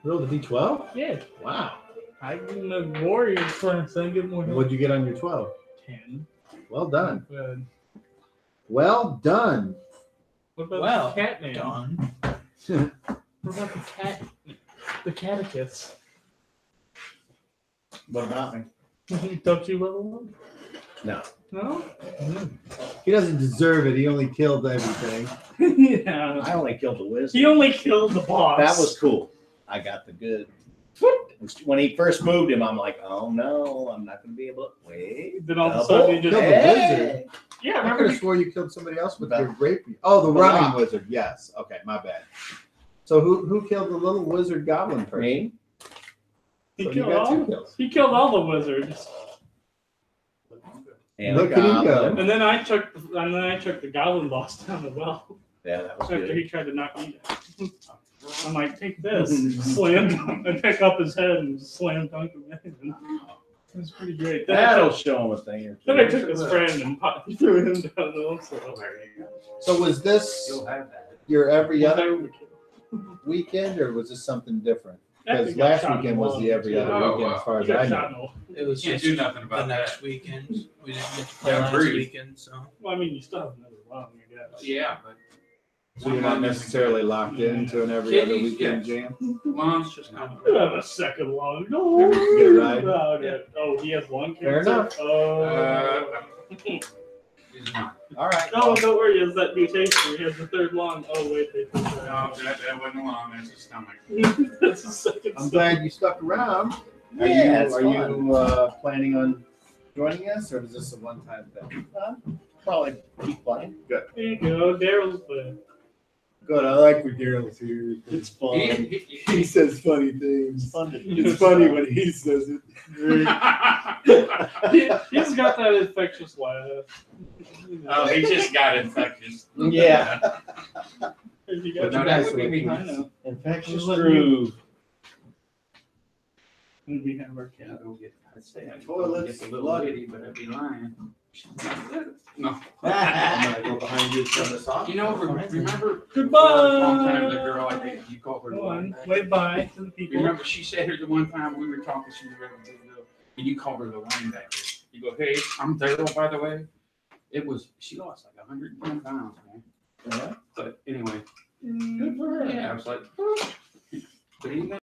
Roll the d12? Yeah, Wow. I'm a warrior class. I get more. What'd you get on your 12? 10. Well done. Good. Well done. What about Well the cat man? done. What about the cat? The catechist. What about me? Don't you level one? No. No? He doesn't deserve it. He only killed everything. Yeah. I only killed the wizard. He only killed the boss. That was cool. I got the good. When he first moved him, I'm like, oh no, I'm not going to be able to wait. Then all of a Double. sudden he just. Killed the wizard. Yeah, I could remember? have swore you killed somebody else with But- your rapier. Oh, the running rock. wizard. Yes. Okay, my bad. So who killed the little wizard goblin person? Me? He So you killed got all. 2 kills. He killed all the wizards, And Look the at you go. goblin. and then I took the goblin boss down the well Yeah, that was after good. he tried to knock me down. I'm like, take this, slam dunk, and pick up his head and slam dunk him in. It was pretty great. That'll show him a thing or two. Then I took his friend and threw him down the also. So was this You'll have that. your every other weekend, or was this something different? Because last weekend was the every other Oh, weekend, wow. as far He as I got know. shot in the It was Can't just do nothing the about next that. weekend. We didn't get to play Yeah, last breathe. weekend, so Well, I mean, you still have another round, I guess. Yeah, but So you're not necessarily locked into an every other Kidneys, weekend yes. jam. Mom's just not. You have a second long. No. Get a ride. About it. Oh, he has lung cancer. Fair enough. Oh. He's not. All right. No, don't worry. It's that mutation. He has the third lung. Oh wait, they took that No, out. that wasn't long. That's his stomach. That's the second. I'm glad you stuck around. Yeah, it's Are fun. you planning on joining us, or is this a one-time thing? Probably keep playing. There you go. Daryl's playing. Good. I like when Daryl's here. It's fun. He says funny things. It's fun to It's funny when he says it. He's got that infectious laugh. Oh, he just got infectious. Yeah. He But got no, that would be I behind know. Infectious Let groove. And we have our Yeah, cat. go get. I'd say I'd Toilets, get a little blood. lady, but I'd be lying. No. I'm gonna go behind you and turn this off. You know, remember? Goodbye. A long time, the girl, I think you called her. Go the on. one. Wave bye to the people. Remember, she said her the one time we were talking, she was ready to go, and you called her the linebacker. You go, hey, I'm Daryl, by the way. It was, she lost like 110 pounds, man. Yeah. But anyway, Good for her. yeah, I was like, but even